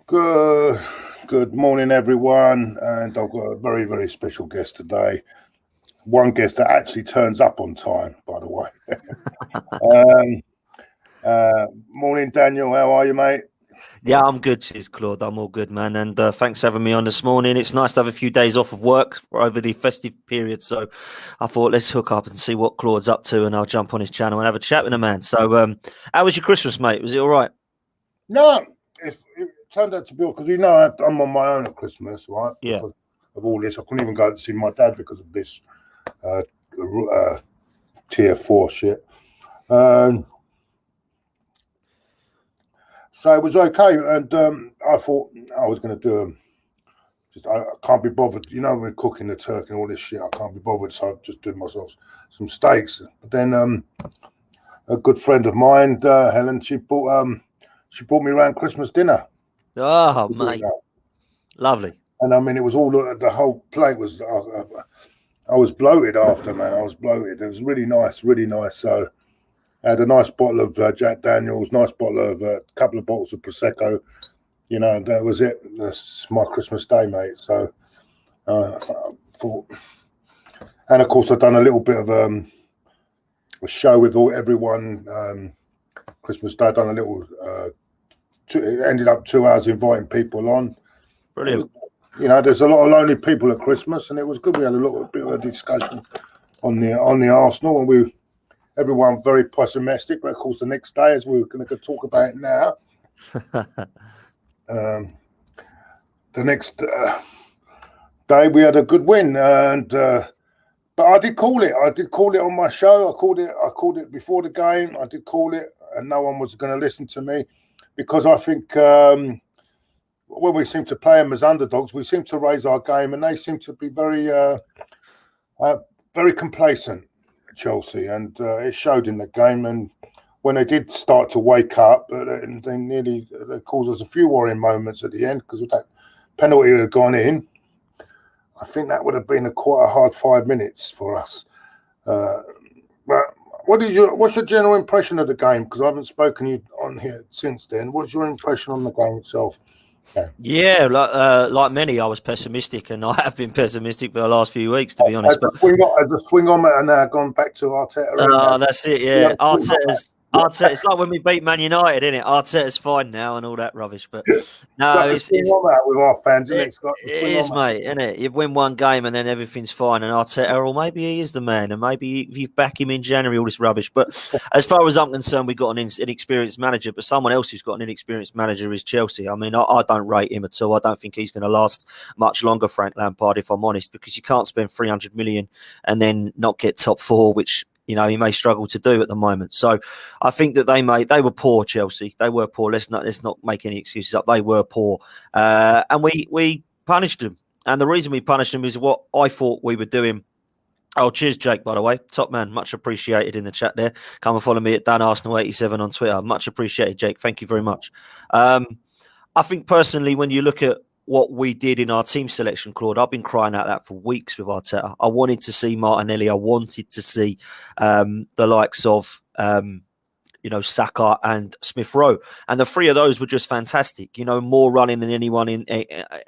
Good, good morning, everyone. And I've got a very, very special guest today. One guest that actually turns up on time, by the way. Morning, Daniel. How are you, mate? Yeah, I'm good. Cheers, Claude. I'm all good, man. And thanks for having me on this morning. It's nice to have a few days off of work over the festive period. So I thought let's hook up and see what Claude's up to, and I'll jump on his channel and have a chat with the man. So how was your Christmas, mate? Was it all right? No, it turned out to be because I'm on my own at Christmas, right? Yeah. Because of all this, I couldn't even go to see my dad because of this tier 4 shit. So it was okay, and I thought I was going to do I can't be bothered. We're cooking the turkey and all this shit. I can't be bothered, so I just did myself some steaks. But then a good friend of mine, Helen, she brought me around Christmas dinner. Oh, mate, lovely. And I mean, it was all the whole plate was. I was bloated after, man. I was bloated. It was really nice, really nice. So I had a nice bottle of Jack Daniels, nice bottle of a couple of bottles of Prosecco. That was it. That's my Christmas day, mate. So I thought, and of course, I've done a little bit of a show with everyone. Christmas Day, I've done a little. It ended up 2 hours inviting people on. Brilliant. There's a lot of lonely people at Christmas, and it was good. We had a little bit of a discussion on the Arsenal, and everyone very pessimistic. But of course, the next day, as we're going to talk about it now. The next day we had a good win, and but I did call it. I did call it on my show. I called it before the game. I did call it, and no one was going to listen to me because I think when we seem to play them as underdogs, we seem to raise our game, and they seem to be very very complacent, Chelsea, and it showed in the game. And when they did start to wake up, they caused us a few worrying moments at the end because if that penalty had gone in, I think that would have been quite a hard 5 minutes for us. But what's your general impression of the game? Because I haven't spoken to you on here since then. What's your impression on the game itself? Yeah, like many, I was pessimistic, and I have been pessimistic for the last few weeks, to be honest. As a swing on and now gone back to Arteta. Oh, that's it. Yeah, Arteta. It's like when we beat Man United, isn't it? Arteta's fine now and all that rubbish, but no, it's that with our fans. It is, mate, isn't it? You win one game and then everything's fine, and Arteta, or maybe he is the man, and maybe if you back him in January, all this rubbish. But as far as I'm concerned, we've got an inexperienced manager, but someone else who's got an inexperienced manager is Chelsea. I mean, I don't rate him at all. I don't think he's going to last much longer, Frank Lampard, if I'm honest, because you can't spend 300 million and then not get top 4, which he may struggle to do at the moment. So I think that they were poor, Chelsea. They were poor. Let's not make any excuses up. They were poor. And we punished them. And the reason we punished them is what I thought we were doing. Oh, cheers, Jake, by the way. Top man. Much appreciated in the chat there. Come and follow me at DanArsenal87 on Twitter. Much appreciated, Jake. Thank you very much. I think personally, when you look at what we did in our team selection, Claude, I've been crying out that for weeks with Arteta. I wanted to see Martinelli. I wanted to see the likes of, Saka and Smith Rowe. And the three of those were just fantastic. More running than anyone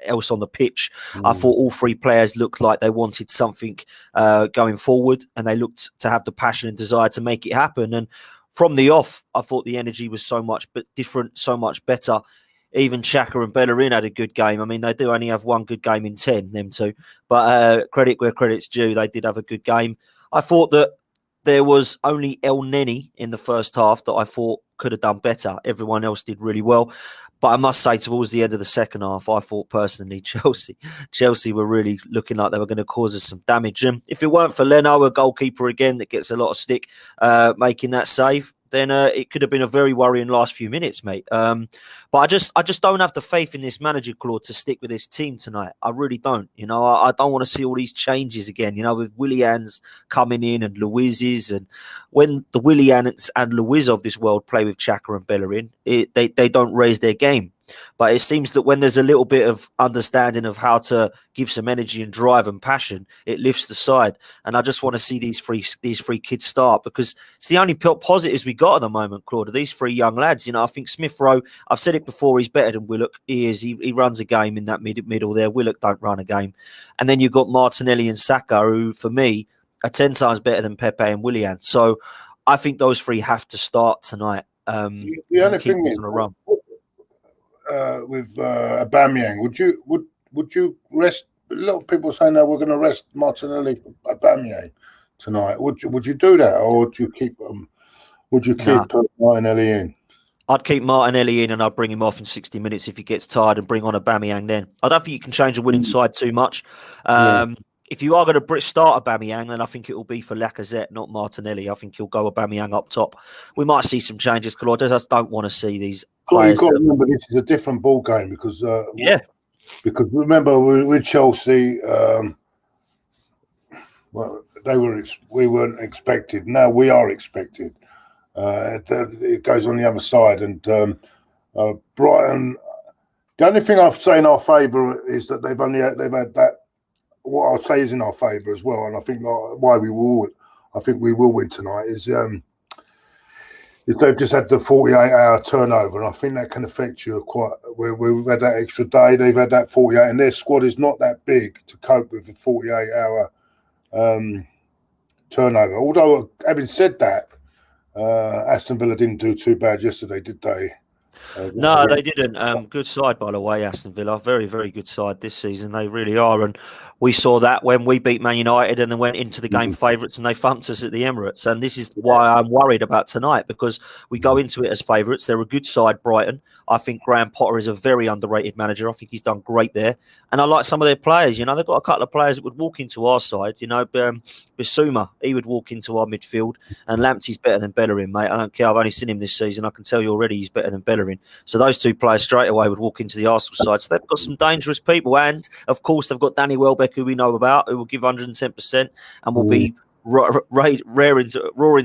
else on the pitch. I thought all three players looked like they wanted something going forward, and they looked to have the passion and desire to make it happen. And from the off, I thought the energy was so much different, so much better. Even Xhaka and Bellerin had a good game. I mean, they do only have one good game in 10, them two. But credit where credit's due, they did have a good game. I thought that there was only El Neni in the first half that I thought could have done better. Everyone else did really well. But I must say, towards the end of the second half, I thought personally Chelsea were really looking like they were going to cause us some damage. And if it weren't for Leno, a goalkeeper again that gets a lot of stick, making that save, then it could have been a very worrying last few minutes, mate. But I just don't have the faith in this manager, Claude, to stick with this team tonight. I really don't. I don't want to see all these changes again, with Willians coming in and Luiz's. And when the Willians and Luiz of this world play with Xhaka and Bellerin, they don't raise their game. But it seems that when there's a little bit of understanding of how to give some energy and drive and passion, it lifts the side. And I just want to see these three kids start, because it's the only positives we got at the moment, Claude, are these three young lads. You know, I think Smith Rowe, I've said it before, he's better than Willock. He is. He runs a game in that middle there. Willock don't run a game. And then you've got Martinelli and Saka, who, for me, are 10 times better than Pepe and Willian. So I think those three have to start tonight. The only thing is, with Aubameyang, would you rest? A lot of people saying that we're going to rest Martinelli for Aubameyang tonight. Would you do that, or would you keep Martinelli in? I'd keep Martinelli in and I'd bring him off in 60 minutes if he gets tired, and bring on Aubameyang then. I don't think you can change a winning side too much. If you are going to start Aubameyang, then I think it will be for Lacazette, not Martinelli. I think he'll go Aubameyang up top. We might see some changes, Claude. I just don't want to see these players. You've got to remember, this is a different ball game, because because remember with Chelsea, well, we weren't expected. Now we are expected. It goes on the other side, and Brighton. The only thing I've say in our favour is that they've had that. What I'll say is in our favour as well, and I think why we will win tonight is they've just had the 48-hour turnover, and I think that can affect you quite. We've had that extra day, they've had that 48, and their squad is not that big to cope with a 48-hour turnover. Although, having said that, Aston Villa didn't do too bad yesterday, did they? No, they didn't. Good side, by the way, Aston Villa. Very, very good side this season. They really are. And we saw that when we beat Man United and then went into the game favourites, and they thumped us at the Emirates. And this is why I'm worried about tonight, because we go into it as favourites. They're a good side, Brighton. I think Graham Potter is a very underrated manager. I think he's done great there. And I like some of their players. You know, they've got a couple of players that would walk into our side. You know, Bissouma, he would walk into our midfield. And Lamptey's better than Bellerin, mate. I don't care. I've only seen him this season. I can tell you already he's better than Bellerin. So those two players straight away would walk into the Arsenal side. So they've got some dangerous people. And, of course, they've got Danny Welbeck, who we know about, who will give 110% and will be raring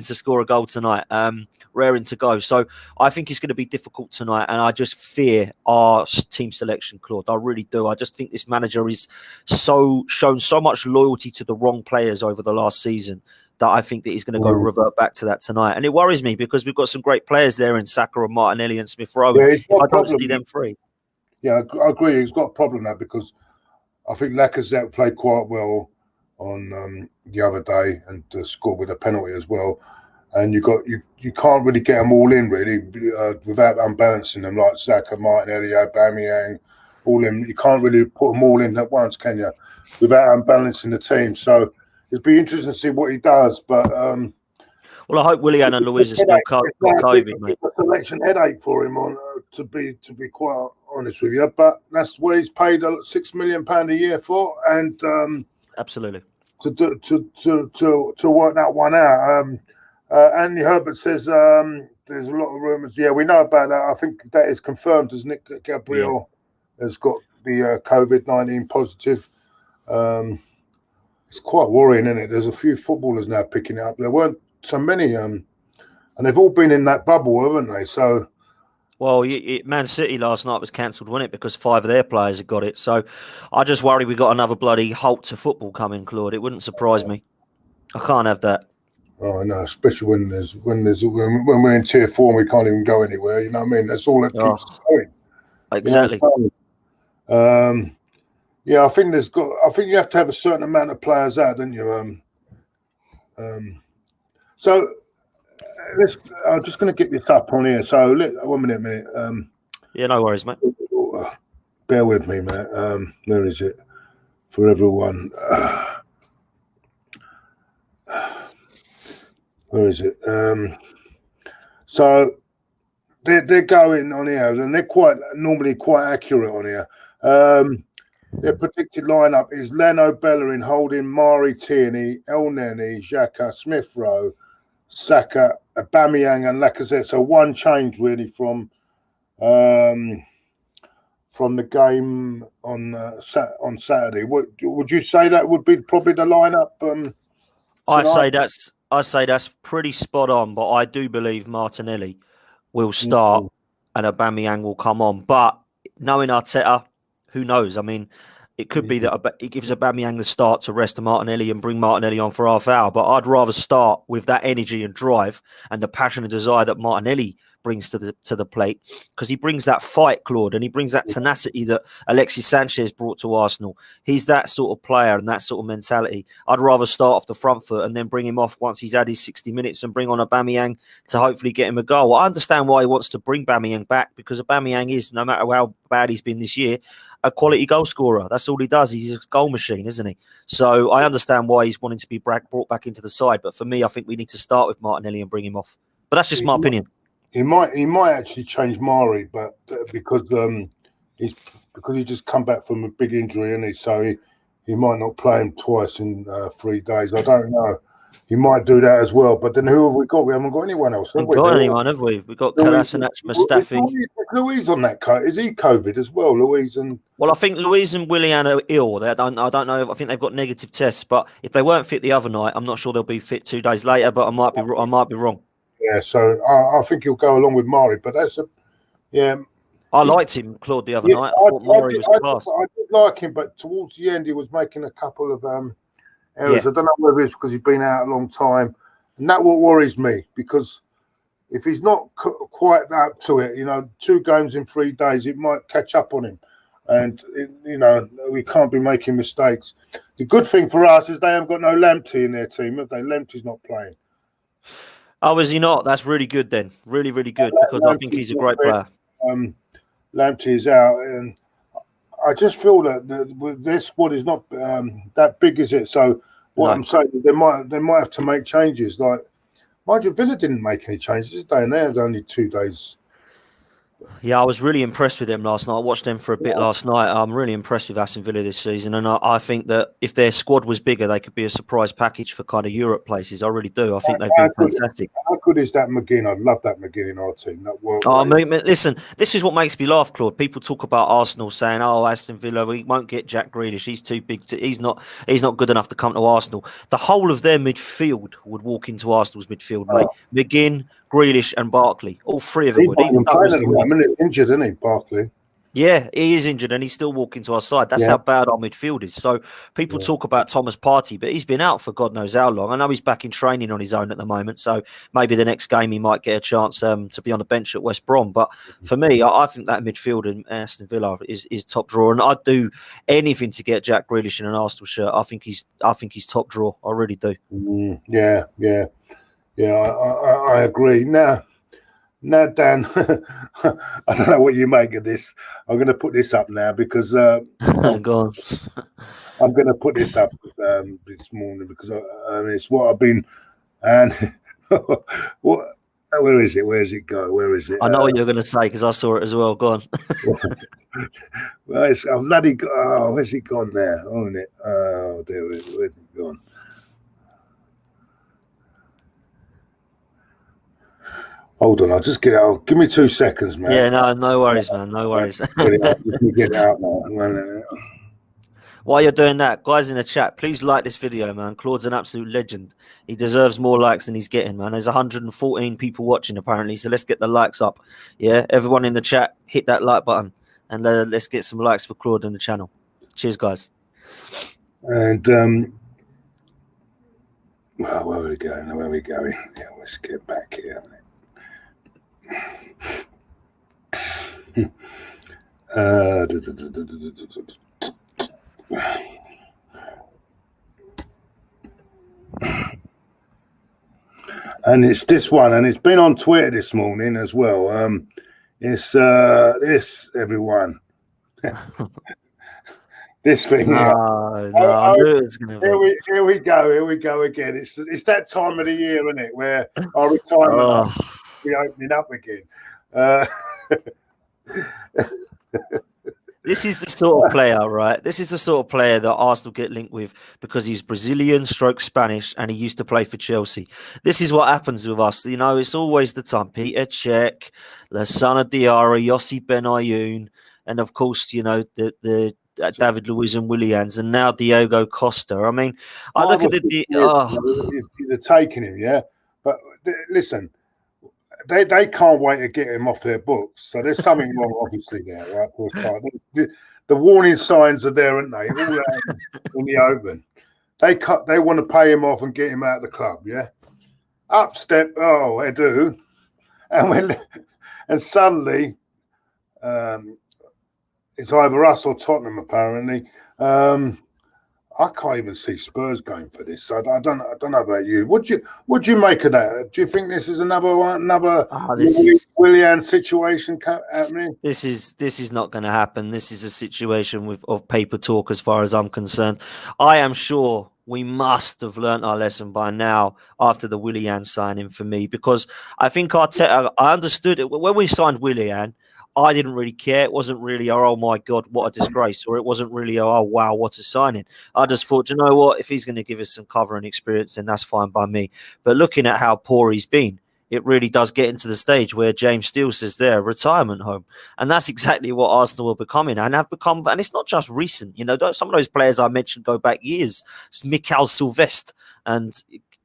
to score a goal tonight. Raring to go. So I think it's going to be difficult tonight, and I just fear our team selection, Claude. I really do. I just think this manager is shown so much loyalty to the wrong players over the last season that I think that he's going to go revert back to that tonight. And it worries me, because we've got some great players there in Saka and Martinelli and Smith Rowe. Yeah, I don't see them free. Yeah, I agree. He's got a problem now, because I think Lacazette played quite well on the other day and scored with a penalty as well. And you can't really get them all in, really, without unbalancing them, like Saka, Martinelli, Aubameyang, all them. You can't really put them all in at once, can you, without unbalancing the team? So it'd be interesting to see what he does. But well, I hope Willian and Luiz are still COVID, mate. It's a selection headache for him, to be quite honest with you. But that's what he's paid £6 million a year for, and absolutely to work that one out. Andy Herbert says there's a lot of rumours. Yeah, we know about that. I think that is confirmed, as Nick Gabriel has got the COVID-19 positive. It's quite worrying, isn't it? There's a few footballers now picking it up. There weren't so many, and they've all been in that bubble, haven't they? So, well, Man City last night was cancelled, wasn't it? Because 5 of their players had got it. So I just worry we got another bloody halt to football coming, Claude. It wouldn't surprise me. I can't have that. Oh no, especially when we're in tier 4 and we can't even go anywhere. You know what I mean? That's all that keeps us going. Exactly. You know, yeah, I think you have to have a certain amount of players out, don't you? So I'm just going to get this up on here. So 1 minute. Yeah, no worries, mate. Bear with me, mate. Where is it for everyone? Where is it? So they're going on here, and they're normally quite accurate on here. Their predicted lineup is Leno, Bellerin, Holding, Mari, Tierney, El Neni, Xhaka, Smith Rowe, Saka, Aubameyang, and Lacazette. So one change really from the game on Saturday. Would you say that would be probably the lineup? I say that's pretty spot on, but I do believe Martinelli will start and Aubameyang will come on. But knowing Arteta, who knows? I mean, it could be that it gives Aubameyang the start to rest Martinelli and bring Martinelli on for half hour. But I'd rather start with that energy and drive and the passion and desire that Martinelli brings to the plate, because he brings that fight, Claude, and he brings that tenacity that Alexis Sanchez brought to Arsenal. He's that sort of player and that sort of mentality. I'd rather start off the front foot and then bring him off once he's had his 60 minutes and bring on Aubameyang to hopefully get him a goal. I understand why he wants to bring Aubameyang back, because Aubameyang is, no matter how bad he's been this year, a quality goal scorer. That's all he does. He's a goal machine, isn't he? So I understand why he's wanting to be brought back into the side. But for me, I think we need to start with Martinelli and bring him off. But that's just my opinion. He might actually change Mari, but because he's just come back from a big injury, and so he might not play him twice in 3 days. I don't know. He might do that as well. But then who have we got? We haven't got anyone else. Haven't got anyone, have we? We've got Kolasinac, Mustafi. Luiz on that coat. Is he COVID as well, Luiz? Well, I think Luiz and Willian are ill. I don't know. I think they've got negative tests. But if they weren't fit the other night, I'm not sure they'll be fit 2 days later. But I might be wrong. Yeah, so I think he'll go along with Mari. But I liked him, Claude, the other night. I thought Mari was class. I did like him, but towards the end, he was making a couple of errors. I don't know whether it's because he's been out a long time. And that's what worries me, because if he's not quite up to it, 2 games in 3 days, it might catch up on him. And, we can't be making mistakes. The good thing for us is they haven't got no Lamptey in their team, have they? Lamptey's not playing. Oh, is he not? That's really good then. Really, really good, because I think he's a great player. Lamptey is out, and I just feel that their squad is not that big, is it? So I'm saying, they might have to make changes. Like, mind you, Villa didn't make any changes, did they? And they had only 2 days. Yeah, I was really impressed with them last night. I watched them for a bit last night. I'm really impressed with Aston Villa this season, and I think that if their squad was bigger, they could be a surprise package for kind of Europe places. I really do. I think they've been fantastic. How good is that McGinn? I'd love that McGinn in our team. That work. Listen, this is what makes me laugh, Claude. People talk about Arsenal saying, "Oh, Aston Villa, we won't get Jack Grealish. He's too big. He's not good enough to come to Arsenal." The whole of their midfield would walk into Arsenal's midfield, mate. McGinn, Grealish and Barkley. All 3 of them would. He's injured, isn't he, Barkley? Yeah, he is injured and he's still walking to our side. That's how bad our midfield is. So people talk about Thomas Partey, but he's been out for God knows how long. I know he's back in training on his own at the moment. So maybe the next game he might get a chance to be on the bench at West Brom. But for me, I think that midfield in Aston Villa is top draw. And I'd do anything to get Jack Grealish in an Arsenal shirt. I think he's top draw. I really do. Yeah, I agree. Now, Dan, I don't know what you make of this. I'm going to put this up now because go on. I'm going to put this up this morning because it's what I've been. And where is it? Where does it go? Where is it? I know what you're going to say because I saw it as well. Go on. Well, I've bloody. Where's it gone now? Oh, isn't it? Oh, there it is. Where's it gone? Hold on, I'll just get out. Give me 2 seconds, man. Yeah, no worries, man. No worries. Get it out now. While you're doing that, guys in the chat, please like this video, man. Claude's an absolute legend. He deserves more likes than he's getting, man. There's 114 people watching, apparently, so let's get the likes up. Yeah, everyone in the chat, hit that like button, and let's get some likes for Claude on the channel. Cheers, guys. And, well, where are we going? Where are we going? Yeah, let's get back here. And it's this one, and it's been on Twitter this morning as well. It's this, everyone. This thing here. I knew it was going to be. Here we go again. It's that time of the year, isn't it, where our retirement be opening up again. This is the sort of player, right? This is the sort of player that Arsenal get linked with because he's Brazilian stroke Spanish and he used to play for Chelsea. This is what happens with us. You know, it's always the time. Peter Cech, Lassana Diarra, Yossi Benayoun, and of course, you know, the David Luiz and Williams, and now Diego Costa. I mean, I look at you're taking him, yeah. But listen, they can't wait to get him off their books. So there's something wrong, obviously, there, right? The warning signs are there, aren't they? All out in the open. They want to pay him off and get him out of the club, yeah? Up step, oh, they do. And suddenly, it's either us or Tottenham, apparently. I can't even see Spurs going for this. I don't know about you. What do you make of that? Do you think this is another Willian situation happening? This is not going to happen. This is a situation of paper talk, as far as I'm concerned. I am sure we must have learnt our lesson by now after the Willian signing for me, because I think Arteta, I understood it when we signed Willian. I didn't really care. It wasn't really, oh my God, what a disgrace. Or it wasn't really, oh wow, what a signing. I just thought, you know what? If he's going to give us some cover and experience, then that's fine by me. But looking at how poor he's been, it really does get into the stage where James Steele says there, retirement home. And that's exactly what Arsenal are becoming and have become. And it's not just recent. You know, some of those players I mentioned go back years. It's Mikel Sylvestre and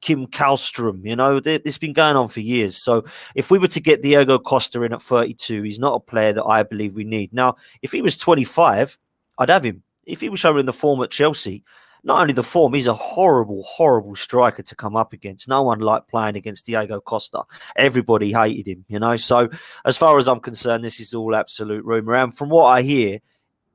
Kim Kallstrom, you know, it's been going on for years. So if we were to get Diego Costa in at 32, he's not a player that I believe we need. Now, if he was 25, I'd have him. If he was showing the form at Chelsea, not only the form, he's a horrible, horrible striker to come up against. No one liked playing against Diego Costa. Everybody hated him, you know. So as far as I'm concerned, this is all absolute rumour. And from what I hear,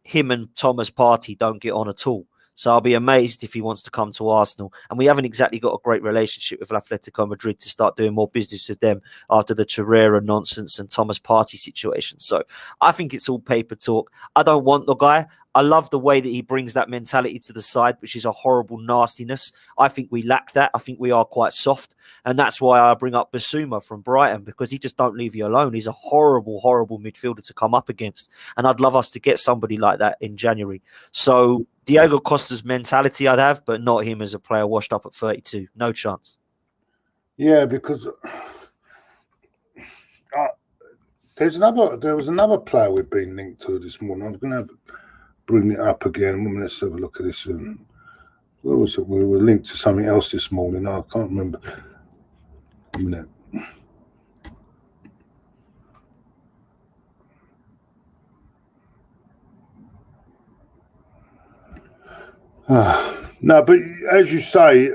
him and Thomas Partey don't get on at all. So I'll be amazed if he wants to come to Arsenal. And we haven't exactly got a great relationship with Atletico Madrid to start doing more business with them after the Torreira nonsense and Thomas Partey situation. So I think it's all paper talk. I don't want the guy. I love the way that he brings that mentality to the side, which is a horrible nastiness. I think we lack that. I think we are quite soft. And that's why I bring up Bissouma from Brighton, because he just don't leave you alone. He's a horrible, horrible midfielder to come up against. And I'd love us to get somebody like that in January. So Diego Costa's mentality I'd have, but not him as a player washed up at 32. No chance. Yeah, because there was another player we've been linked to this morning. I'm going to bring it up again. Let's have a look at this. Where was it? We were linked to something else this morning. I can't remember. A minute. No, but as you say,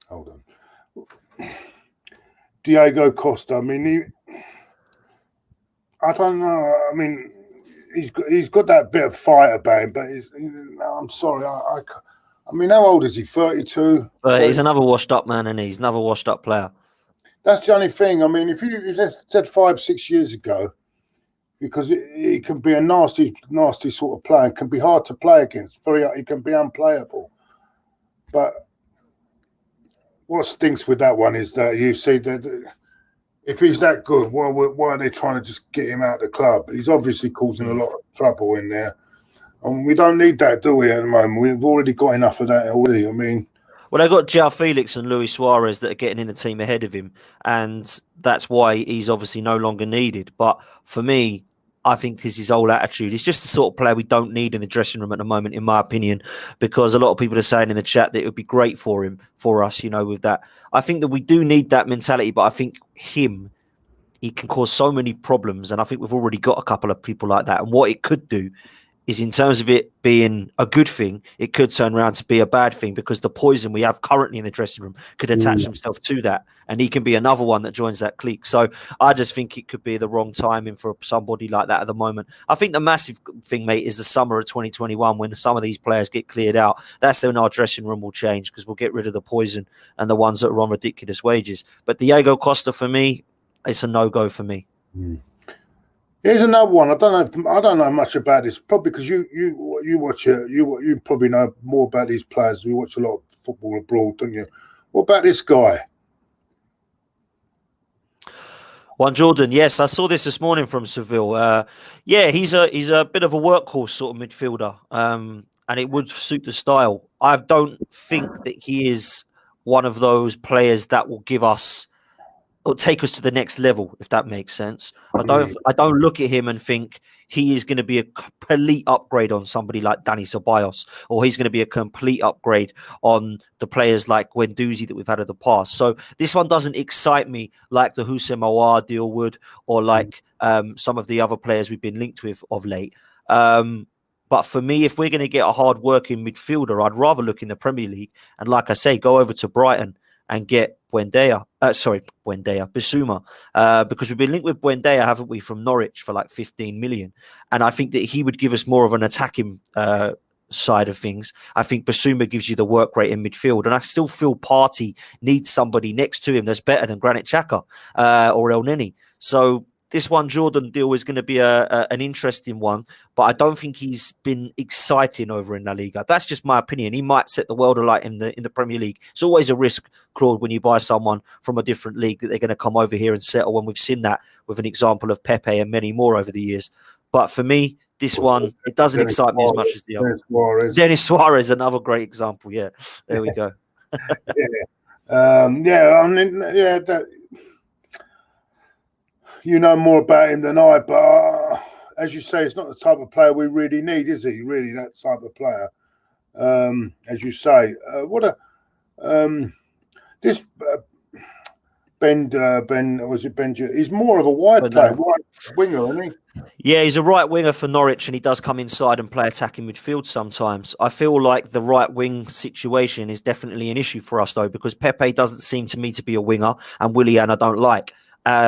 hold on. Diego Costa. I mean, I don't know. I mean, he's got that bit of fight about him, but I'm sorry. I mean, how old is he? 32. He's another washed up man, and he's another washed up player. That's the only thing. I mean, if you said 5-6 years ago, because he can be a nasty sort of player, it can be hard to play against. He can be unplayable. But what stinks with that one is that you see that if he's that good, why are they trying to just get him out of the club? He's obviously causing a lot of trouble in there. And we don't need that, do we, at the moment? We've already got enough of that already. I mean, well, they've got João Felix and Luis Suarez that are getting in the team ahead of him, and that's why he's obviously no longer needed. But for me, I think this is his whole attitude. He's just the sort of player we don't need in the dressing room at the moment, in my opinion, because a lot of people are saying in the chat that it would be great for us, you know, with that. I think that we do need that mentality, but I think he can cause so many problems, and I think we've already got a couple of people like that. And what it could do is, in terms of it being a good thing, it could turn around to be a bad thing, because the poison we have currently in the dressing room could attach himself to that, and he can be another one that joins that clique. So I just think it could be the wrong timing for somebody like that at the moment. I think the massive thing, mate, is the summer of 2021, when some of these players get cleared out. That's when our dressing room will change, because we'll get rid of the poison and the ones that are on ridiculous wages. But Diego Costa, for me, it's a no-go for me. Here's another one. I don't know much about this. Probably because you watch it. You probably know more about these players. We watch a lot of football abroad, don't you? What about this guy? Juan Jordan, yes, I saw this morning from Seville. Yeah, he's a bit of a workhorse sort of midfielder, and it would suit the style. I don't think that he is one of those players that will give us it'll take us to the next level, if that makes sense. I don't look at him and think he is going to be a complete upgrade on somebody like Dani Ceballos, or he's going to be a complete upgrade on the players like Guendouzi that we've had in the past. So this one doesn't excite me like the Houssem Aouar deal would, or like some of the other players we've been linked with of late. But for me, if we're going to get a hard-working midfielder, I'd rather look in the Premier League and, like I say, go over to Brighton and get Bissouma, because we've been linked with Buendia, haven't we, from Norwich for like 15 million. And I think that he would give us more of an attacking side of things. I think Bissouma gives you the work rate in midfield. And I still feel Partey needs somebody next to him that's better than Granit Xhaka or El Neni. So this one Jordan deal is going to be an interesting one, but I don't think he's been exciting over in La Liga. That's just my opinion. He might set the world alight in the Premier League. It's always a risk, Claude, when you buy someone from a different league that they're going to come over here and settle, when we've seen that with an example of Pepe and many more over the years. But for me, this one, it doesn't excite me as much as the other. Denis Suarez, another great example. Yeah, there we go. You know more about him than I, but as you say, it's not the type of player we really need, is he? Really, that type of player. As you say, this Ben? Was it Ben? He's more of a wide player, right winger, isn't he? Yeah, he's a right winger for Norwich, and he does come inside and play attacking midfield sometimes. I feel like the right wing situation is definitely an issue for us, though, because Pepe doesn't seem to me to be a winger, and Willian I don't like.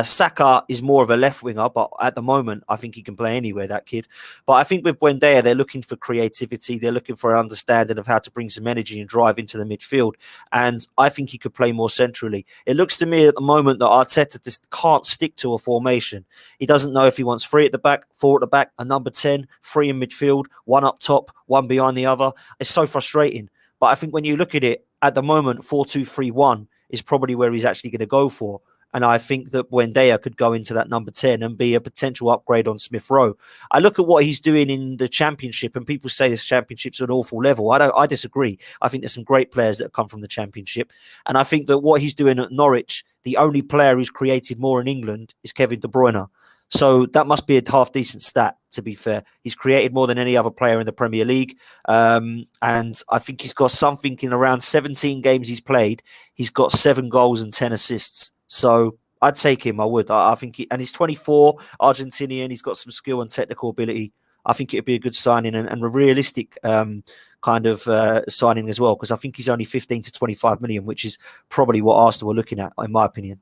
Saka is more of a left winger, but at the moment, I think he can play anywhere, that kid. But I think with Buendia, they're looking for creativity. They're looking for an understanding of how to bring some energy and drive into the midfield. And I think he could play more centrally. It looks to me at the moment that Arteta just can't stick to a formation. He doesn't know if he wants 3 at the back, 4 at the back, a number 10, 3 in midfield, 1 up top, 1 behind the other. It's so frustrating. But I think when you look at it, at the moment, 4-2-3-1 is probably where he's actually going to go for. And I think that Buendia could go into that number 10 and be a potential upgrade on Smith Rowe. I look at what he's doing in the Championship, and people say this Championship's an awful level. I disagree. I think there's some great players that have come from the Championship. And I think that what he's doing at Norwich, the only player who's created more in England is Kevin De Bruyne. So that must be a half-decent stat, to be fair. He's created more than any other player in the Premier League. And I think he's got something in around 17 games he's played. He's got 7 goals and 10 assists. So I'd take him. I would. I think, and he's 24, Argentinian. He's got some skill and technical ability. I think it'd be a good signing and a realistic kind of signing as well, because I think he's only 15 to 25 million, which is probably what Arsenal are looking at, in my opinion.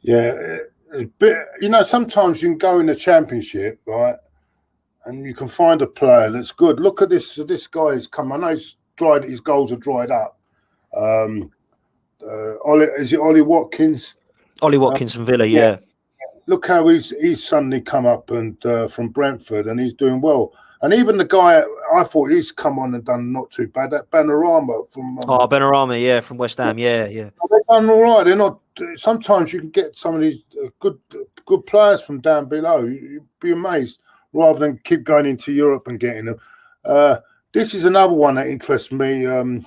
Yeah, but you know, sometimes you can go in the Championship, right, and you can find a player that's good. Look at this. This guy has come. I know his goals are dried up. Is it Ollie Watkins? Ollie Watkins from Villa, yeah. Look how he's suddenly come up and from Brentford, and he's doing well. And even the guy, I thought he's come on and done not too bad. That Benrahma from Benrahma, yeah, from West Ham, yeah. They've done all right. They're not. Sometimes you can get some of these good players from down below. You'd be amazed, rather than keep going into Europe and getting them. This is another one that interests me. I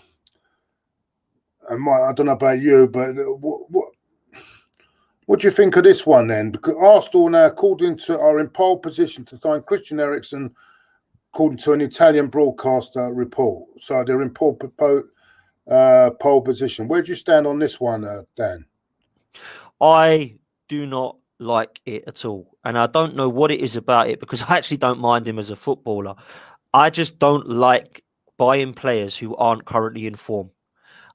don't know about you, but what do you think of this one then? Because Arsenal now, according to, are in pole position to sign Christian Eriksen, according to an Italian broadcaster report. So they're in pole position. Where do you stand on this one, Dan? I do not like it at all. And I don't know what it is about it, because I actually don't mind him as a footballer. I just don't like buying players who aren't currently in form.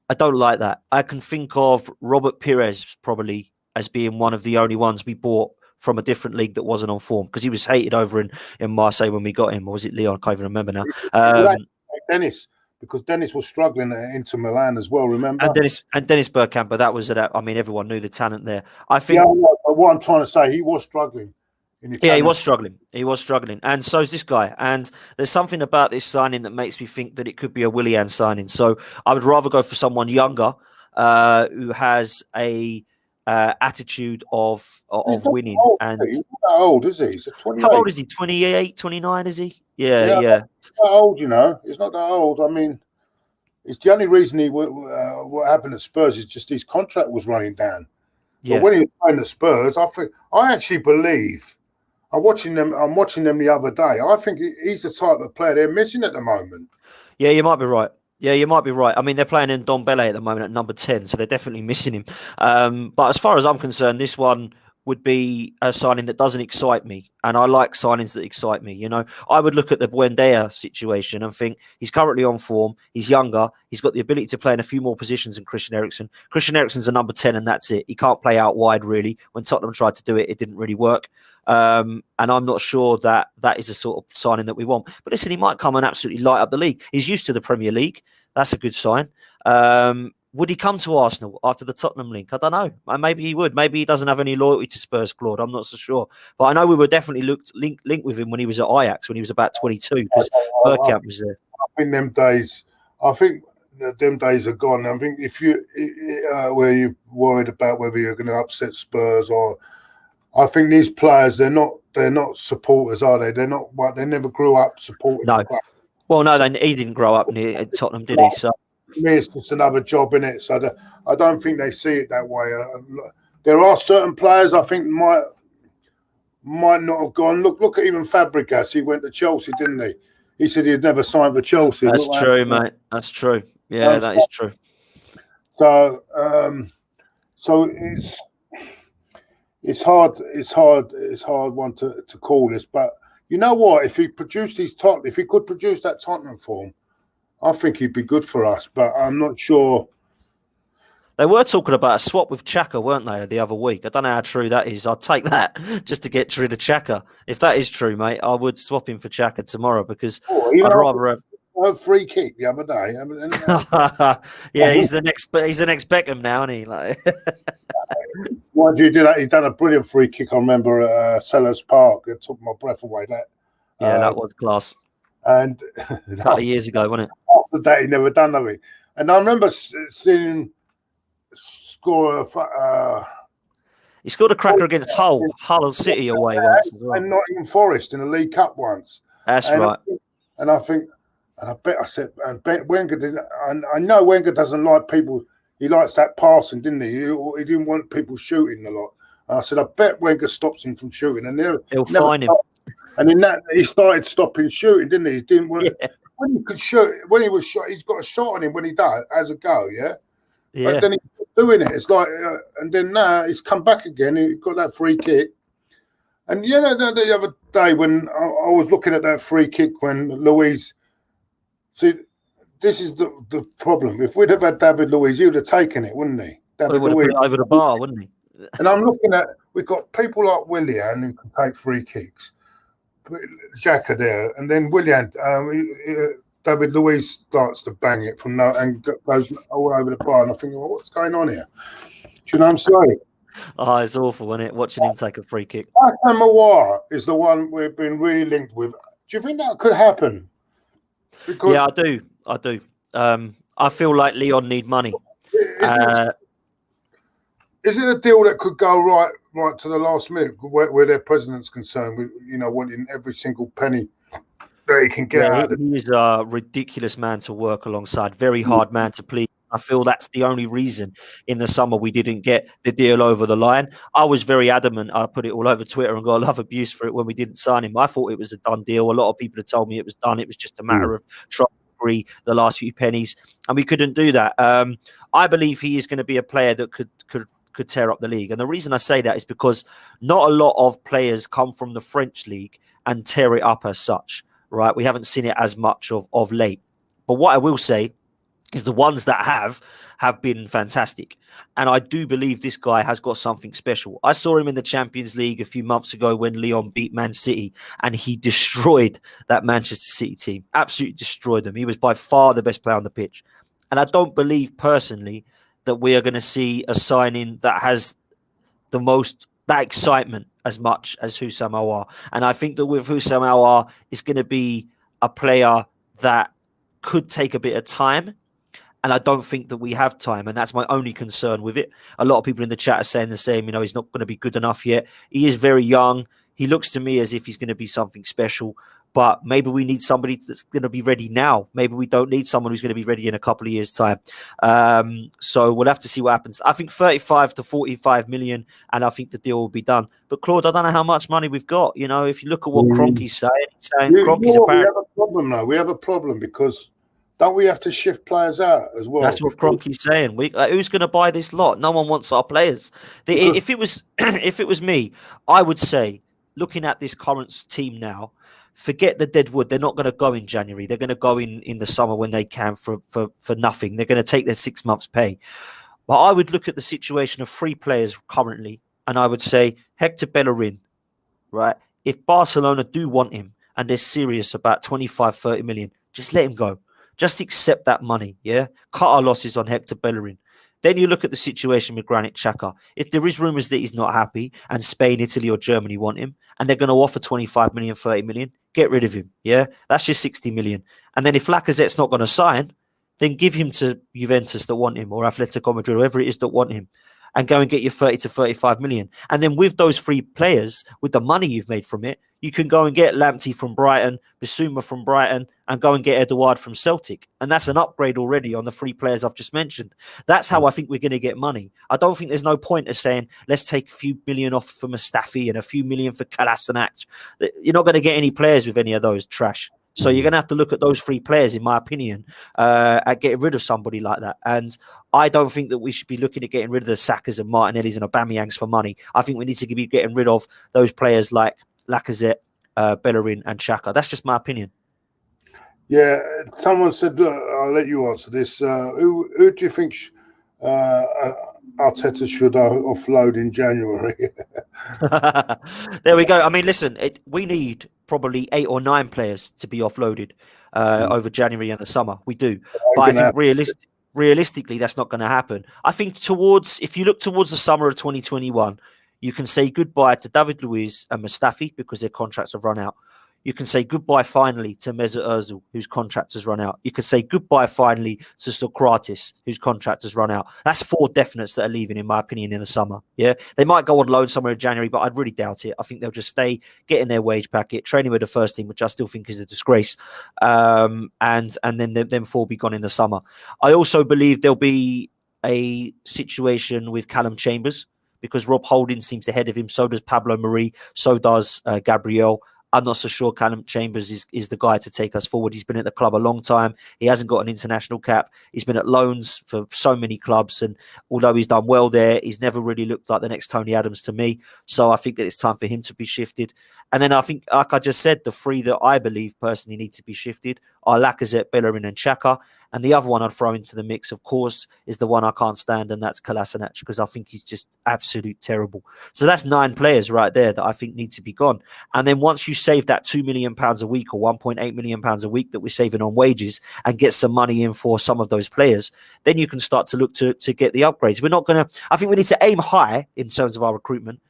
I don't like that. I can think of Robert Pires probably as being one of the only ones we bought from a different league that wasn't on form, because he was hated over in Marseille when we got him. Or was it Lyon? I can't even remember now. Dennis, because Dennis was struggling at Inter Milan as well, remember? And Dennis Bergkamp, but that was everyone knew the talent there. I think. Yeah, but what I'm trying to say, he was struggling. Yeah, he was struggling. And so's this guy. And there's something about this signing that makes me think that it could be a Willian signing. So I would rather go for someone younger who has a attitude of winning. And he's not that old, is he? He's 28. How old is he? 28, 29, is he? Yeah. He's not that old, you know. He's not that old. I mean, it's the only reason what happened at Spurs is just his contract was running down. But when he was playing the Spurs, I actually believe. I'm watching them the other day. I think he's the type of player they're missing at the moment. Yeah, you might be right. Yeah, you might be right. I mean, they're playing in Ndombele at the moment at number 10, so they're definitely missing him. But as far as I'm concerned, this one would be a signing that doesn't excite me. And I like signings that excite me. You know, I would look at the Buendia situation and think he's currently on form. He's younger. He's got the ability to play in a few more positions than Christian Eriksen. Christian Eriksen's a number 10 and that's it. He can't play out wide, really. When Tottenham tried to do it, it didn't really work. And I'm not sure that is the sort of signing that we want. But listen, he might come and absolutely light up the league. He's used to the Premier League. That's a good sign. Would he come to Arsenal after the Tottenham link? I don't know. Maybe he would. Maybe he doesn't have any loyalty to Spurs, Claude. I'm not so sure. But I know we were definitely linked with him when he was at Ajax, when he was about 22, because Bergkamp was there. I think them days are gone. I think if you where you're worried about whether you're going to upset Spurs or, I think these players they're not supporters, are they? They never grew up supporting. No. Well, no, he didn't grow up near Tottenham, did he? So. To me, it's just another job in it. So I don't think they see it that way. There are certain players I think might not have gone. Look at even Fabregas. He went to Chelsea, didn't he? He said he'd never signed for Chelsea. That's true, mate. That's true. Yeah, that is true. So, so it's hard one to call this. But you know what? If he could produce that Tottenham form, I think he'd be good for us, but I'm not sure. They were talking about a swap with Xhaka, weren't they, the other week? I don't know how true that is. I'll take that just to get rid of Xhaka. If that is true, mate, I would swap him for Xhaka tomorrow because I'd rather have a free kick the other day. Yeah, he's the next Beckham now, isn't he? Like, why do you do that? He done a brilliant free kick. I remember at Sellers Park. It took my breath away. That was class. And a couple of years ago, wasn't it? After that, he never done nothing. And I remember seeing score. He scored a cracker against Hull City away once as well. And Nottingham Forest in the League Cup once. That's right. I bet Wenger didn't. I know Wenger doesn't like people. He likes that passing, didn't he? He didn't want people shooting a lot. And I said, I bet Wenger stops him from shooting, and he'll find him. And in that, he started stopping shooting, didn't he? He didn't want when he could shoot. When he was shot, he's got a shot on him when he does as a go. Yeah. But then he's doing it. It's like, and then now he's come back again. He got that free kick. And the other day when I was looking at that free kick when Luiz, see, this is the problem. If we'd have had David Luiz, he would have taken it, wouldn't he? He would have put it over the bar, wouldn't he? And I'm looking at, we've got people like Willian who can take free kicks. Xhaka there, and then Willian, David Luiz starts to bang it from now and goes all over the bar. And I think, well, what's going on here? Do you know what I'm saying? Oh, it's awful, isn't it? Watching him take a free kick. aouar is the one we've been really linked with. Do you think that could happen? Because yeah, I do. I feel like Lyon need money. Is it a deal that could go right to the last minute where their president's concerned, with, wanting every single penny that he can get out of it? He is a ridiculous man to work alongside, very hard man to please. I feel that's the only reason in the summer we didn't get the deal over the line. I was very adamant. I put it all over Twitter and got a lot of abuse for it when we didn't sign him. I thought it was a done deal. A lot of people had told me it was done. It was just a matter of trying to agree the last few pennies, and we couldn't do that. I believe he is going to be a player that could tear up the league. And the reason I say that is because not a lot of players come from the French league and tear it up as such, right? We haven't seen it as much of late. But what I will say is the ones that have been fantastic. And I do believe this guy has got something special. I saw him in the Champions League a few months ago when Lyon beat Man City, and he destroyed that Manchester City team. Absolutely destroyed them. He was by far the best player on the pitch. And I don't believe personally that we are going to see a signing that has that excitement as much as Houssam Aouar. And I think that with Houssam Aouar, it's going to be a player that could take a bit of time. And I don't think that we have time. And that's my only concern with it. A lot of people in the chat are saying the same, he's not going to be good enough yet. He is very young. He looks to me as if he's going to be something special. But maybe we need somebody that's going to be ready now. Maybe we don't need someone who's going to be ready in a couple of years' time. So we'll have to see what happens. I think 35 to 45 million, and I think the deal will be done. But Claude, I don't know how much money we've got. You know, if you look at what Kroenke's saying, Kroenke's apparently... We have a problem now. We have a problem because don't we have to shift players out as well? That's what Kroenke's saying. Who's going to buy this lot? No one wants our players. If it was me, I would say, looking at this current team now, forget the deadwood. They're not going to go in January. They're going to go in the summer when they can for nothing. They're going to take their 6 months pay. But I would look at the situation of 3 players currently, and I would say Hector Bellerin, right? If Barcelona do want him and they're serious about 25, 30 million, just let him go. Just accept that money, yeah? Cut our losses on Hector Bellerin. Then you look at the situation with Granit Xhaka. If there is rumours that he's not happy and Spain, Italy or Germany want him and they're going to offer 25 million, 30 million, get rid of him, yeah? That's just 60 million. And then if Lacazette's not going to sign, then give him to Juventus that want him or Atletico Madrid, whoever it is that want him, and go and get your 30 to 35 million. And then with those 3 players, with the money you've made from it, you can go and get Lamptey from Brighton, Bissouma from Brighton, and go and get Edouard from Celtic. And that's an upgrade already on the 3 players I've just mentioned. That's how I think we're going to get money. I don't think there's no point of saying, let's take a few million off for Mustafi and a few million for Kolasinac. You're not going to get any players with any of those trash. So you're going to have to look at those 3 players, in my opinion, at getting rid of somebody like that. And I don't think that we should be looking at getting rid of the Sakas and Martinellis and Aubameyangs for money. I think we need to be getting rid of those players like Lacazette, Bellerin and Xhaka. That's just my opinion. Yeah, someone said, I'll let you answer this. Who do you think Arteta should offload in January? There we go. I mean, listen, we need probably 8 or 9 players to be offloaded over January and the summer. We do. But I think realistically, that's not going to happen. I think if you look towards the summer of 2021, you can say goodbye to David Luiz and Mustafi because their contracts have run out. You can say goodbye finally to Mesut Ozil, whose contract has run out. You can say goodbye finally to Sokratis, whose contract has run out. That's 4 definites that are leaving, in my opinion, in the summer. Yeah, they might go on loan somewhere in January, but I'd really doubt it. I think they'll just stay, getting their wage packet, training with the first team, which I still think is a disgrace. And then them 4 will be gone in the summer. I also believe there'll be a situation with Callum Chambers because Rob Holding seems ahead of him. So does Pablo Mari. So does Gabriel. I'm not so sure Callum Chambers is the guy to take us forward. He's been at the club a long time. He hasn't got an international cap. He's been at loans for so many clubs. And although he's done well there, he's never really looked like the next Tony Adams to me. So I think that it's time for him to be shifted. And then I think, like I just said, the 3 that I believe personally need to be shifted are Lacazette, Bellerin and Xhaka. And the other one I'd throw into the mix, of course, is the one I can't stand, and that's Kolasinac, because I think he's just absolute terrible. So that's 9 players right there that I think need to be gone. And then once you save that £2 million a week or £1.8 million a week that we're saving on wages and get some money in for some of those players, then you can start to look to get the upgrades. We're not going to, I think we need to aim high in terms of our recruitment,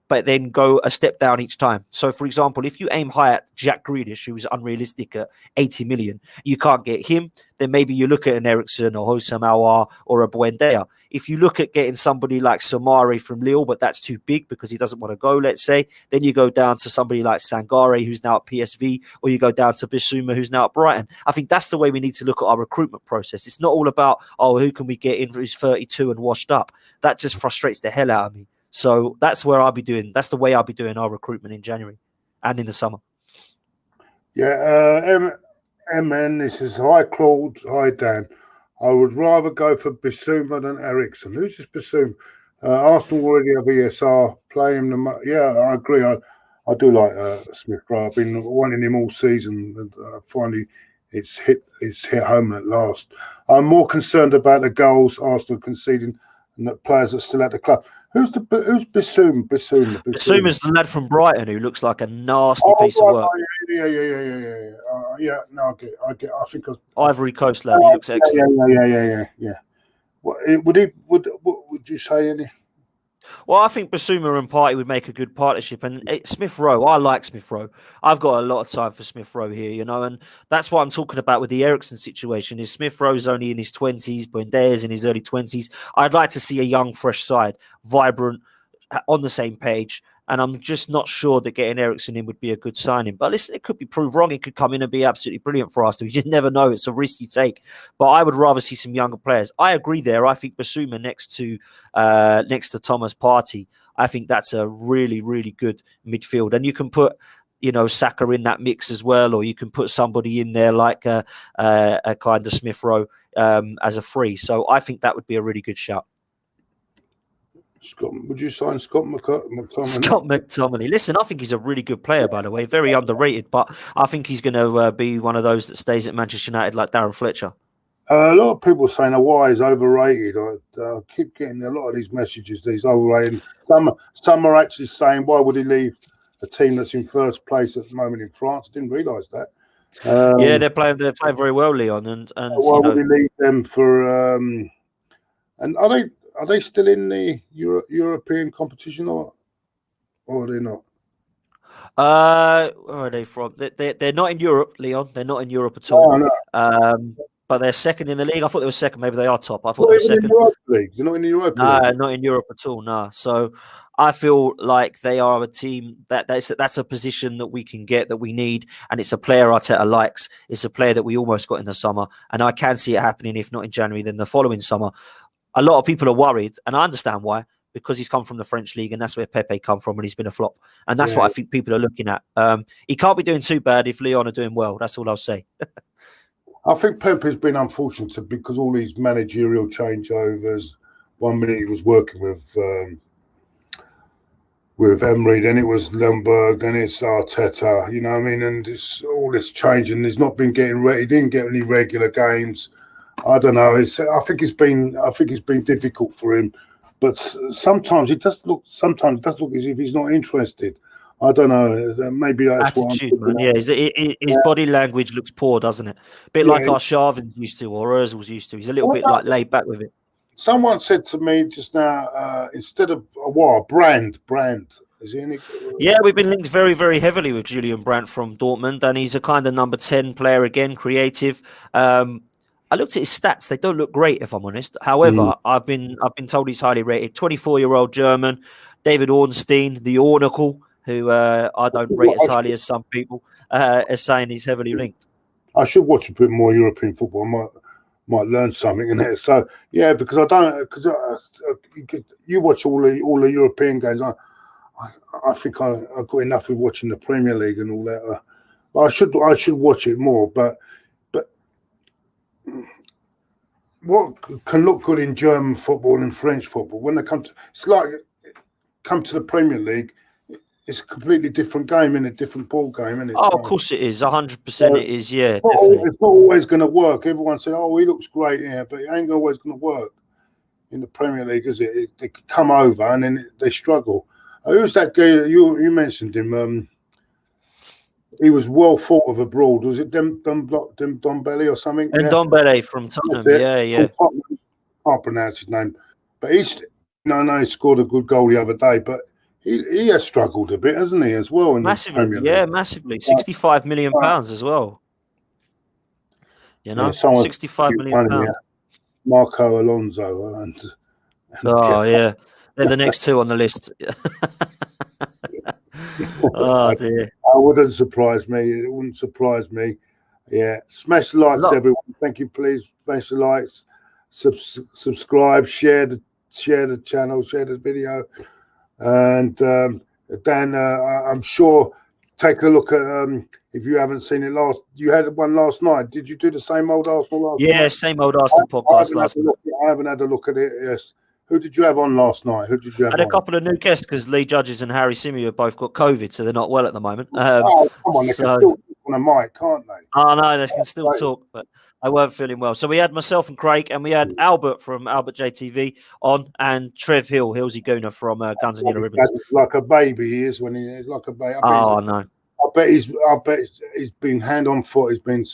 but then go a step down each time. So, for example, if you aim high at Jack Grealish, who's unrealistic at 80 million, you can't get him, then maybe you look at an Ericsson or Hosam Aouar or a Buendia. If you look at getting somebody like Samari from Lille, but that's too big because he doesn't want to go, let's say, then you go down to somebody like Sangare, who's now at PSV, or you go down to Bissouma, who's now at Brighton. I think that's the way we need to look at our recruitment process. It's not all about, who can we get in who's 32 and washed up? That just frustrates the hell out of me. So that's where that's the way I'll be doing our recruitment in January and in the summer. Yeah, MN, this is hi Claude, hi Dan. I would rather go for Bissouma than Ericsson. Who's this Bissouma? Arsenal already have ESR, play him. Yeah, I agree. I do like Smith Rowe. I've been wanting him all season, and finally it's hit home at last. I'm more concerned about the goals Arsenal conceding and the players that are still at the club. Who's Bissouma? Bissouma's the lad from Brighton who looks like a nasty piece of work. Yeah. No, I get. I think Ivory Coast lad. He looks excellent. Yeah. Would you say any? Well, I think Bissouma and Partey would make a good partnership. And Smith Rowe, I like Smith Rowe. I've got a lot of time for Smith Rowe here, and that's what I'm talking about with the Ericsson situation. Is Smith Rowe's only in his 20s, Buendia's in his early 20s. I'd like to see a young, fresh side, vibrant, on the same page. And I'm just not sure that getting Eriksen in would be a good signing. But listen, it could be proved wrong. It could come in and be absolutely brilliant for us. You just never know. It's a risk you take. But I would rather see some younger players. I agree there. I think Basuma next to Thomas Partey, I think that's a really, really good midfield. And you can put, Saka in that mix as well, or you can put somebody in there like a kind of Smith Rowe as a free. So I think that would be a really good shout. Scott, would you sign Scott McTominay? Scott McTominay. Listen, I think he's a really good player, by the way. Very underrated, but I think he's going to be one of those that stays at Manchester United like Darren Fletcher. A lot of people saying aouar is overrated. I keep getting a lot of these messages. These overrated. Some are actually saying, why would he leave a team that's in first place at the moment in France? I didn't realise that. Yeah, they're playing very well, Leon. And why would he leave them for? And are they still in the European competition or are they not? Where are they from? They're not in Europe, Leon. They're not in Europe at all. Oh, no. But they're second in the league. I thought they were second. Maybe they are top. I thought they were second. They're not in the Europa League. No, not in Europe at all. No. So I feel like they are a team that's a position that we can get, that we need, and it's a player Arteta likes. It's a player that we almost got in the summer, and I can see it happening. If not in January, then the following summer. A lot of people are worried, and I understand why, because he's come from the French league, and that's where Pepe come from, and he's been a flop. And that's what I think people are looking at. He can't be doing too bad if Lyon are doing well. That's all I'll say. I think Pepe's been unfortunate because all these managerial changeovers. 1 minute he was working with Emery, then it was Lemberg, then it's Arteta. You know what I mean? And it's all this change, and he's not been getting ready. He didn't get any regular games. I don't know. I think it's been difficult for him, but sometimes it does look as if he's not interested. I don't know. Maybe that's attitude, man. Yeah, his body language looks poor, doesn't it? A bit like our Sharvins used to, or Ozil's used to. He's a little bit like laid back with it. Someone said to me just now, instead of aouar, Brand. Is he any? Yeah, we've been linked very, very heavily with Julian Brandt from Dortmund, and he's a kind of number 10 player again, creative. I looked at his stats; they don't look great, if I'm honest. However, I've been told he's highly rated. 24-year-old German, David Ornstein, the Ornacle, who I don't rate as highly as some people, are saying he's heavily linked. I should watch a bit more European football. I might learn something in it. So yeah, because I don't, because you watch all the European games. I think I got enough of watching the Premier League and all that. I should watch it more, but what can look good in German football and French football, when they come to the Premier League, it's a completely different game, and a different ball game, isn't it? Oh, of course it is. 100% it is. Yeah, definitely. It's not always going to work. Everyone says, "Oh, he looks great," but it ain't always going to work in the Premier League, is it? They come over and then they struggle. Who's that guy? You mentioned him. He was well thought of abroad. Was it Dembele or something? And Dembele from Tottenham. Yeah. I can't pronounce his name, but he scored a good goal the other day. But he has struggled a bit, hasn't he, as well? Massively, massively. £65 million as well. You know, £65 million. Marco Alonso and yeah. They're the next two on the list. Oh dear. It wouldn't surprise me. It wouldn't surprise me. Yeah. Smash the likes, everyone. Thank you, please. Smash the likes. Subscribe. Share the channel. Share the video. And Dan, I'm sure. Take a look at. If you haven't seen it you had one last night. Did you do the same old Arsenal last night? Yeah, same old Arsenal podcast last night. I haven't had a look at it. Yes. Who did you have on last night? Had a couple of new guests because Lee Judges and Harry Simiu have both got COVID, so they're not well at the moment. Come on, they can still talk on a mic, can't they? Oh, no, they can still talk, but I weren't feeling well. So we had myself and Craig, and we had Albert from Albert JTV on, and Trev Hill, Hillsy Gooner from Guns and Yellow Ribbons. Like a baby, he is when he is like a baby. No. I bet he's been hand on foot. He's been.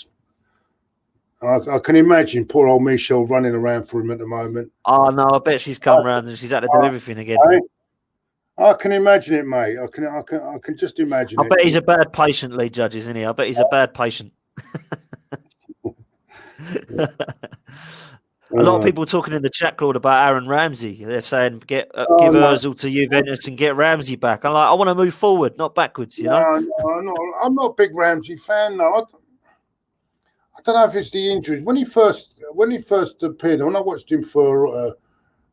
I can imagine poor old Michelle running around for him at the moment. Oh no, I bet she's come around and she's had to do everything again. I can imagine it, mate. I can just imagine it. I bet he's a bad patient, Lee Judge, isn't he? I bet he's a bad patient. A lot of people talking in the chat, Claude, about Aaron Ramsey. They're saying give Ozil to Juventus and get Ramsey back. I'm like, I want to move forward, not backwards. You know? No, I'm not a big Ramsey fan. No, I don't know if it's the injuries. When he first appeared, when I watched him for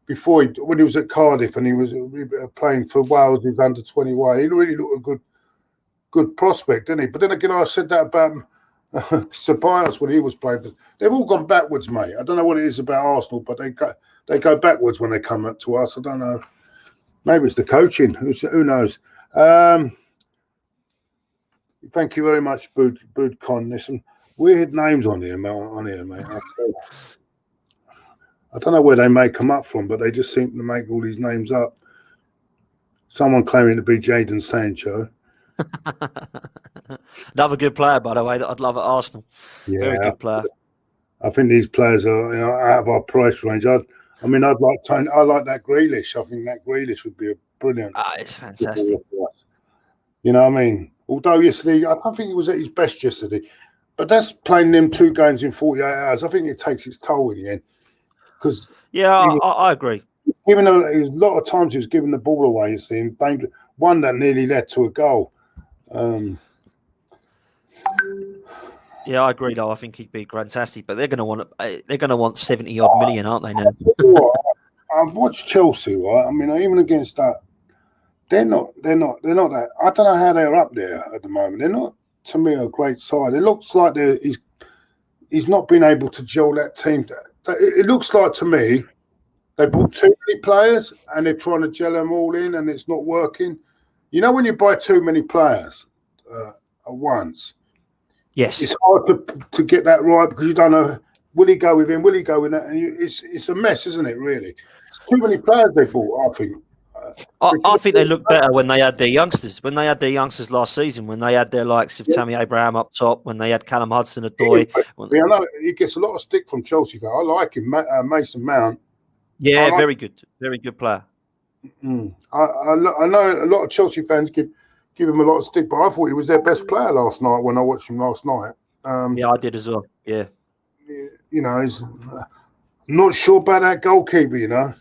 when he was at Cardiff and he was playing for Wales, he was under 21. He really looked a good prospect, didn't he? But then again, I said that about ceballos when he was playing. They've all gone backwards, mate. I don't know what it is about Arsenal, but they go backwards when they come up to us. I don't know. Maybe it's the coaching. Who knows? Thank you very much, Budcon. There's some weird names on here, mate. I don't know where they make them up from, but they just seem to make all these names up. Someone claiming to be Jadon Sancho. Another good player, by the way, that I'd love at Arsenal. Yeah, very good player. I think these players are out of our price range. I like that Grealish. I think that Grealish would be a brilliant. It's fantastic. You know what I mean? Although yesterday, I don't think he was at his best yesterday. But that's playing them 2 games in 48 hours. I think it takes its toll in the end. Because I agree. Even though a lot of times he was giving the ball away, you see, one that nearly led to a goal. Yeah, I agree. Though I think he'd be fantastic, but they're going to want 70 odd million, aren't they? Now I've watched Chelsea, right? I mean, even against that, they're not that. I don't know how they're up there at the moment. They're not, to me, a great side. It looks like he's not been able to gel that team. It looks like to me they bought too many players and they're trying to gel them all in, and it's not working. You know, when you buy too many players at once, yes, it's hard to get that right because you don't know, will he go with him, will he go with that, and it's a mess, isn't it? Really, it's too many players they bought. I think. I think they look better when they had their youngsters. When they had their youngsters last season, when they had their likes of Tammy Abraham up top, when they had Callum Hudson-Odoi. I know he gets a lot of stick from Chelsea. I like him, Mason Mount. Yeah, very good player. I know a lot of Chelsea fans give him a lot of stick, but I thought he was their best player last night when I watched him last night. Yeah, I did as well. Yeah, you know, I'm not sure about that goalkeeper. You know,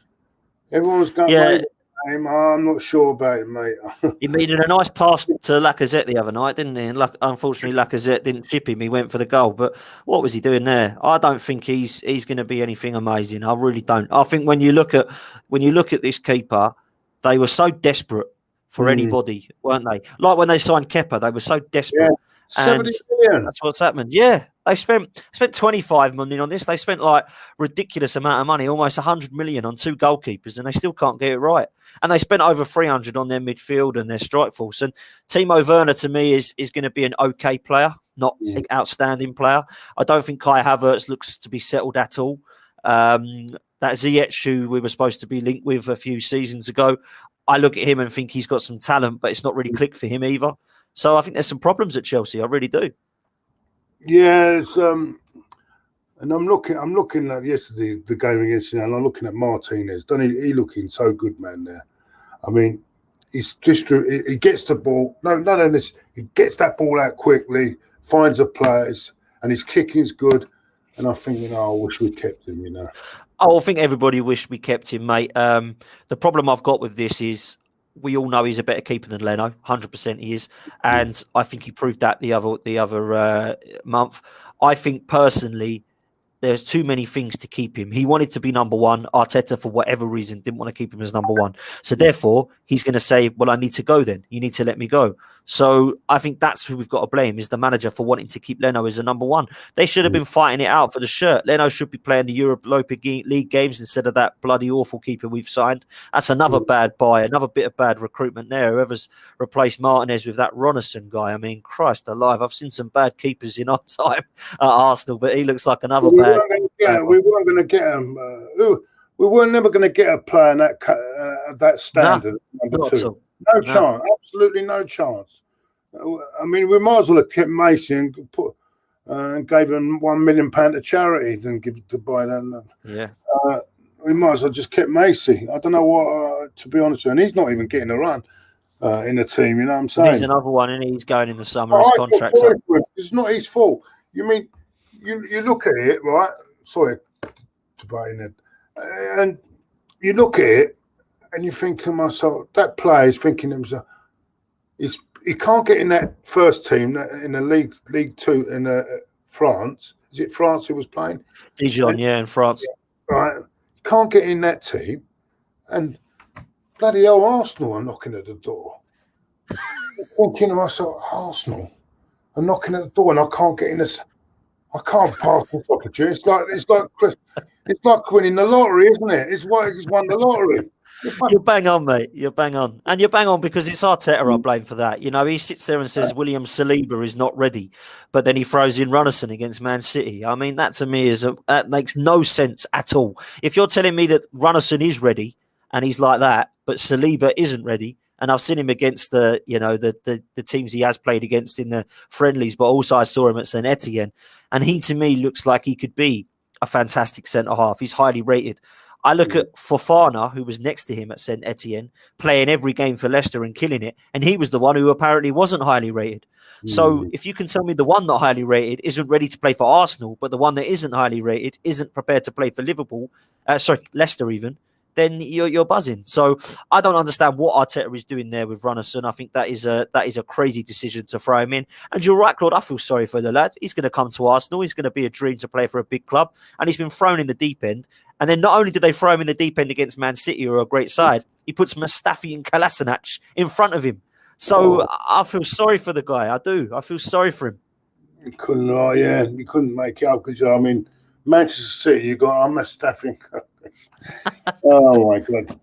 everyone's going. Yeah. I'm not sure about it, mate. He made a nice pass to Lacazette the other night, didn't he? And unfortunately, Lacazette didn't chip him. He went for the goal. But what was he doing there? I don't think he's going to be anything amazing. I really don't. I think when you look at this keeper, they were so desperate for anybody, weren't they? Like when they signed Kepa, they were so desperate. Yeah. 70 million. That's what's happened. Yeah. They spent 25 million on this. They spent like ridiculous amount of money, almost 100 million on 2 goalkeepers, and they still can't get it right. And they spent over 300 on their midfield and their strike force. And Timo Werner, to me, is going to be an okay player, not an outstanding player. I don't think Kai Havertz looks to be settled at all. That Ziyech, who we were supposed to be linked with a few seasons ago, I look at him and think he's got some talent, but it's not really clicked for him either. So I think there's some problems at Chelsea. I really do. Yeah, and I'm looking at yesterday the game against you, and I'm looking at Martinez. Don't he looking so good, man? There, I mean, he gets the ball. No, he gets that ball out quickly, finds the players, and his kicking's good. And I think, I wish we kept him. I think everybody wished we kept him, mate. The problem I've got with this is we all know he's a better keeper than Leno. 100% he is, and I think he proved that the other month. I think personally, there's too many things to keep him. He wanted to be number one. Arteta, for whatever reason, didn't want to keep him as number one. So therefore, he's going to say, well, I need to go then. You need to let me go. So I think that's who we've got to blame, is the manager for wanting to keep Leno as a number one. They should have been fighting it out for the shirt. Leno should be playing the Europa League games instead of that bloody awful keeper we've signed. That's another bad buy, another bit of bad recruitment there. Whoever's replaced Martinez with that Ronison guy. I mean, Christ alive, I've seen some bad keepers in our time at Arsenal, but he looks like another bad. We weren't going to get him. We were never going to get a player in that standard. Number 2. No chance. Absolutely no chance. I mean, we might as well have kept Mason and gave him £1 million to charity than give it to Brighton. Yeah. We might as well just kept Macy. I don't know what, to be honest with you, and he's not even getting a run in the team. You know what I'm saying? He's another one, and he's going in the summer. His contract's up. It's not his fault. You mean you look at it, right? Sorry, debating it. And you look at it and you think to myself, that player is thinking to himself, he can't get in that first team in the League Two in France. Is it France who was playing? Dijon, in France. Right. Can't get in that team. And bloody hell, Arsenal are knocking at the door. Thinking to myself, Arsenal are knocking at the door and I can't get in this. I can't pass the opportunity. It's like winning the lottery, isn't it? It's like he's won the lottery. You're bang on, mate. You're bang on. And you're bang on because it's Arteta I blame for that. You know, he sits there and says William Saliba is not ready, but then he throws in Runnison against Man City. I mean, that to me that makes no sense at all. If you're telling me that Runnison is ready and he's like that, but Saliba isn't ready, and I've seen him against the teams he has played against in the friendlies, but also I saw him at St Etienne, and he to me looks like he could be a fantastic centre-half. He's highly rated. I look at Fofana, who was next to him at St Etienne, playing every game for Leicester and killing it, and he was the one who apparently wasn't highly rated. So if you can tell me the one not highly rated isn't ready to play for Arsenal, but the one that isn't highly rated isn't prepared to play for Leicester even, then you're buzzing. So I don't understand what Arteta is doing there with Runnison. I think that is a crazy decision to throw him in. And you're right, Claude. I feel sorry for the lad. He's going to come to Arsenal. He's going to be a dream to play for a big club, and he's been thrown in the deep end. And then not only did they throw him in the deep end against Man City, who are a great side, he puts Mustafi and Kolasinac in front of him. So I feel sorry for the guy. I do. I feel sorry for him. You couldn't make it up because Manchester City, you got Mustafi. Oh my God.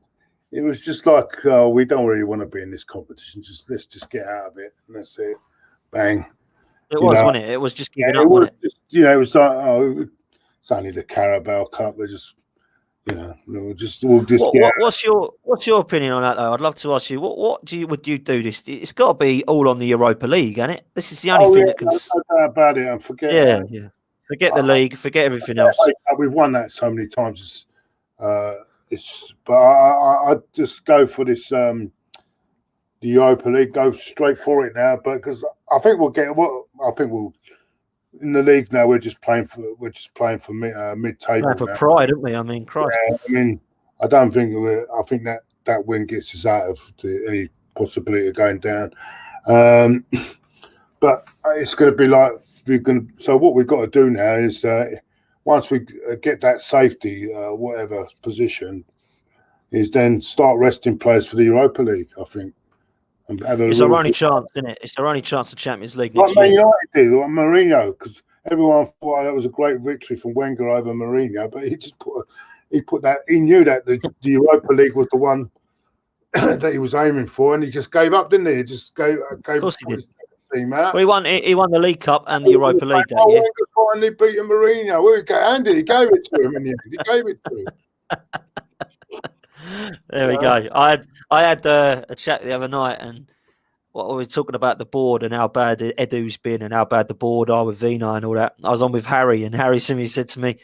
It was just like, we don't really want to be in this competition. Let's just get out of it. And that's it. Bang. Wasn't it? It was just giving up, wasn't it? It was like, it's only the Carabao Cup. We're just, we'll just What's your opinion on that, though? I'd love to ask you, would you do this? It's got to be all on the Europa League, isn't it? This is the only thing that can... No doubt about it. And forget Forget the league, forget everything else. We've won that so many times. But I just go for this the Europa League, go straight for it now, because I think we'll in the league now. We're just playing for mid-table. Playing for pride, aren't we? I mean, Christ. Yeah, I don't think I think that win gets us out of any possibility of going down. But it's going to be like So what we've got to do now is. Once we get that safety, whatever position, is then start resting players for the Europa League, I think. It's our only chance, isn't it? It's our only chance of Champions League next year. Like Man United did, like Mourinho, because everyone thought that was a great victory from Wenger over Mourinho, but he knew that the Europa League was the one that he was aiming for, and he just gave up, didn't he? He just gave Of course he did. Well, he won the League Cup and the Europa League that year. Wenger finally beating Mourinho. He gave it to him in the end. He gave it to him. There we go. I had a chat the other night, and we were talking about the board and how bad Edu's been and how bad the board are with Vina and all that. I was on with Harry, and Harry said to me,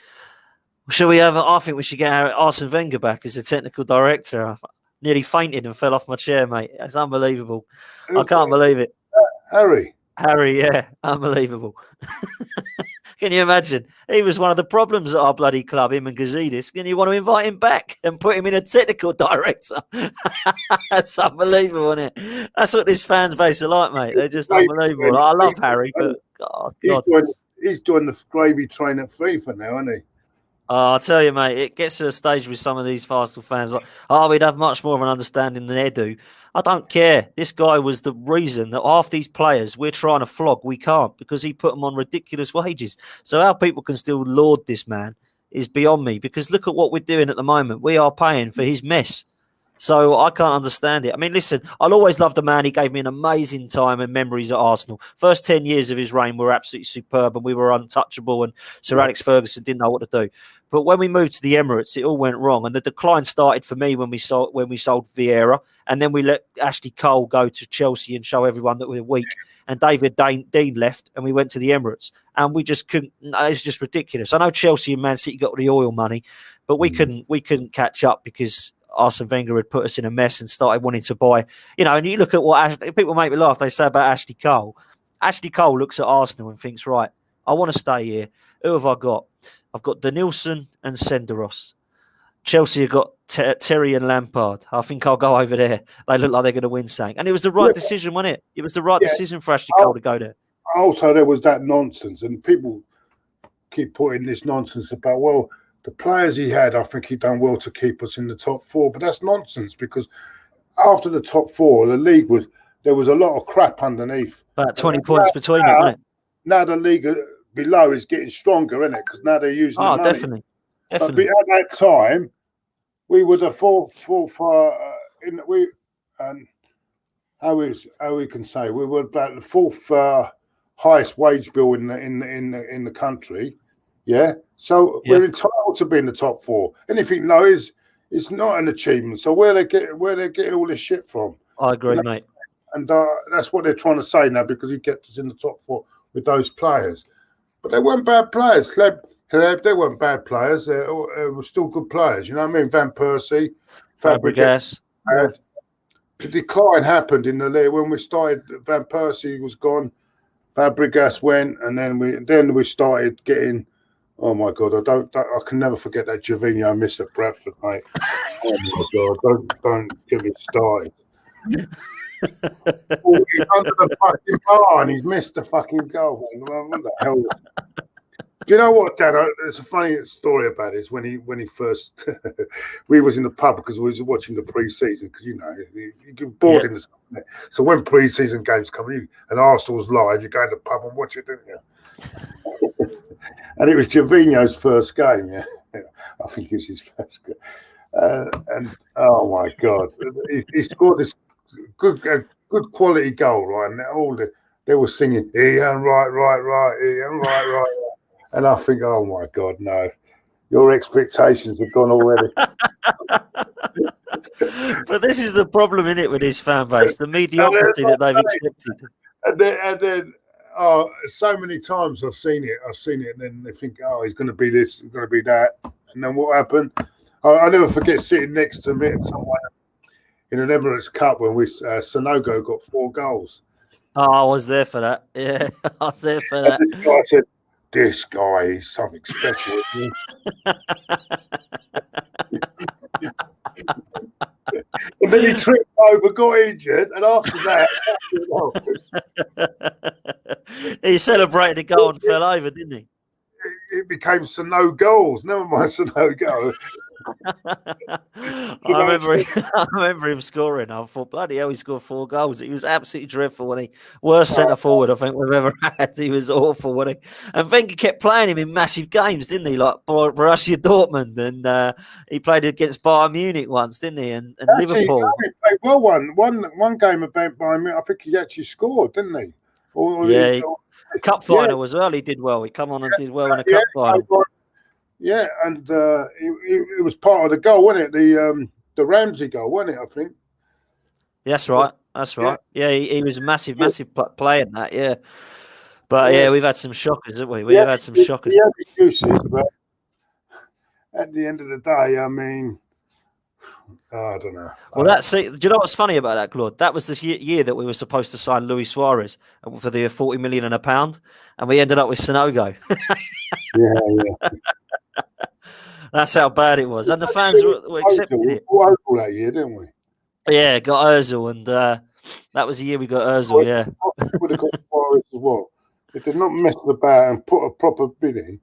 I think we should get Arsene Wenger back as a technical director. I nearly fainted and fell off my chair, mate. It's unbelievable. I can't believe it. Harry, yeah, unbelievable. Can you imagine? He was one of the problems at our bloody club, him and Gazidis. Can you want to invite him back and put him in a technical director? That's unbelievable, isn't it? That's what this fans base are like, mate. They're just unbelievable. I love Harry, but God. He's joined the gravy train at FIFA now, isn't he? I'll tell you, mate, it gets to a stage with some of these Arsenal fans like, we'd have much more of an understanding than Edu. I don't care. This guy was the reason that half these players we're trying to flog, we can't, because he put them on ridiculous wages. So how people can still laud this man is beyond me, because look at what we're doing at the moment. We are paying for his mess. So I can't understand it. I mean, listen, I'll always love the man. He gave me an amazing time and memories at Arsenal. First 10 years of his reign were absolutely superb, and we were untouchable, and Sir Alex Ferguson didn't know what to do. But when we moved to the Emirates, it all went wrong, and the decline started for me when we sold Vieira, and then we let Ashley Cole go to Chelsea and show everyone that we were weak. And David Dean left, and we went to the Emirates, and we just couldn't. It's just ridiculous. I know Chelsea and Man City got the oil money, but we couldn't catch up because Arsene Wenger had put us in a mess and started wanting to buy. And you look at what people make me laugh. They say about Ashley Cole. Ashley Cole looks at Arsenal and thinks, right, I want to stay here. Who have I got? I've got Denilson and Senderos. Chelsea have got Terry and Lampard. I think I'll go over there. They look like they're going to win something. And it was the right decision, wasn't it? It was the right decision for Ashley Cole to go there. Also, there was that nonsense, and people keep putting this nonsense about, well, the players he had, I think he done well to keep us in the top 4. But that's nonsense, because after the top 4, the league there was a lot of crap underneath. About 20 points between it, wasn't it? Now the league below is getting stronger, isn't it? Because now they're using the money. Definitely. But at that time, we were the fourth how we can say, we were about the 4th highest wage bill in the country. Yeah. So we're entitled to be in the top 4. Anything low is not an achievement. So where they getting all this shit from? I agree, mate. And that's what they're trying to say now, because he kept us in the top 4 with those players. But they weren't bad players. They weren't bad players. They were still good players. You know what I mean? Van Persie, Fabregas. The decline happened in the league when we started. Van Persie was gone. Fabregas went, and then we started getting. Oh my God! I can never forget that Gervinho miss at Bradford, mate. Oh my God! Don't get me started. He's under the fucking bar and he's missed the fucking goal. What the hell? Do you know what, Dad? There's a funny story about this. When he first, we was in the pub because we was watching the pre-season, because you get bored in the summer. So when pre-season games come in and Arsenal's live, you go in the pub and watch it, didn't you? And it was Gervinho's first game. Yeah, I think it was his first game. And oh my God, he scored this good quality goal, right? And they were singing, Ian, right, Ian, right. And I think, oh my God, no, your expectations have gone already. But this is the problem, in it, with his fan base, the mediocrity that they've accepted. And then so many times I've seen it, and then they think, oh, he's going to be this, he's going to be that. And then what happened? I never forget sitting next to me somewhere in an Emirates Cup when Sanogo got 4 goals. Oh, I was there for that. Yeah, I was there for that. And this guy said, this guy is something special. And then he tripped over, got injured, and after that, he celebrated a goal and fell over, didn't he? It became no goals. Never mind no goals. I remember him scoring. I thought, bloody hell, he scored 4 goals. He was absolutely dreadful, wasn't he? Worst centre forward I think we've ever had. He was awful, wasn't he? And Wenger kept playing him in massive games, didn't he? Like Borussia Dortmund, and he played against Bayern Munich once, didn't he? And Liverpool. He played well one game about Bayern Munich. I think he actually scored, didn't he? Cup final as well. He did well. He come on and did well in a cup final. Yeah, and it was part of the goal, wasn't it? The Ramsey goal, wasn't it? I think. That's right. Yeah, he was a massive player in that. Yeah, but yeah, we've had some shockers, haven't we? We've had some shockers. Yeah, excuses, but at the end of the day, I mean, I don't know. Well, do you know what's funny about that, Claude? That was this year that we were supposed to sign Luis Suarez for the 40 million and £1, and we ended up with Sanogo. Yeah. That's how bad it was, and the fans were accepting it. We got Ozil that year, didn't we? Yeah, got Ozil, and that was the year we got Ozil. Yeah, we would have got Suarez as well. If they'd not messed about and put a proper bid in,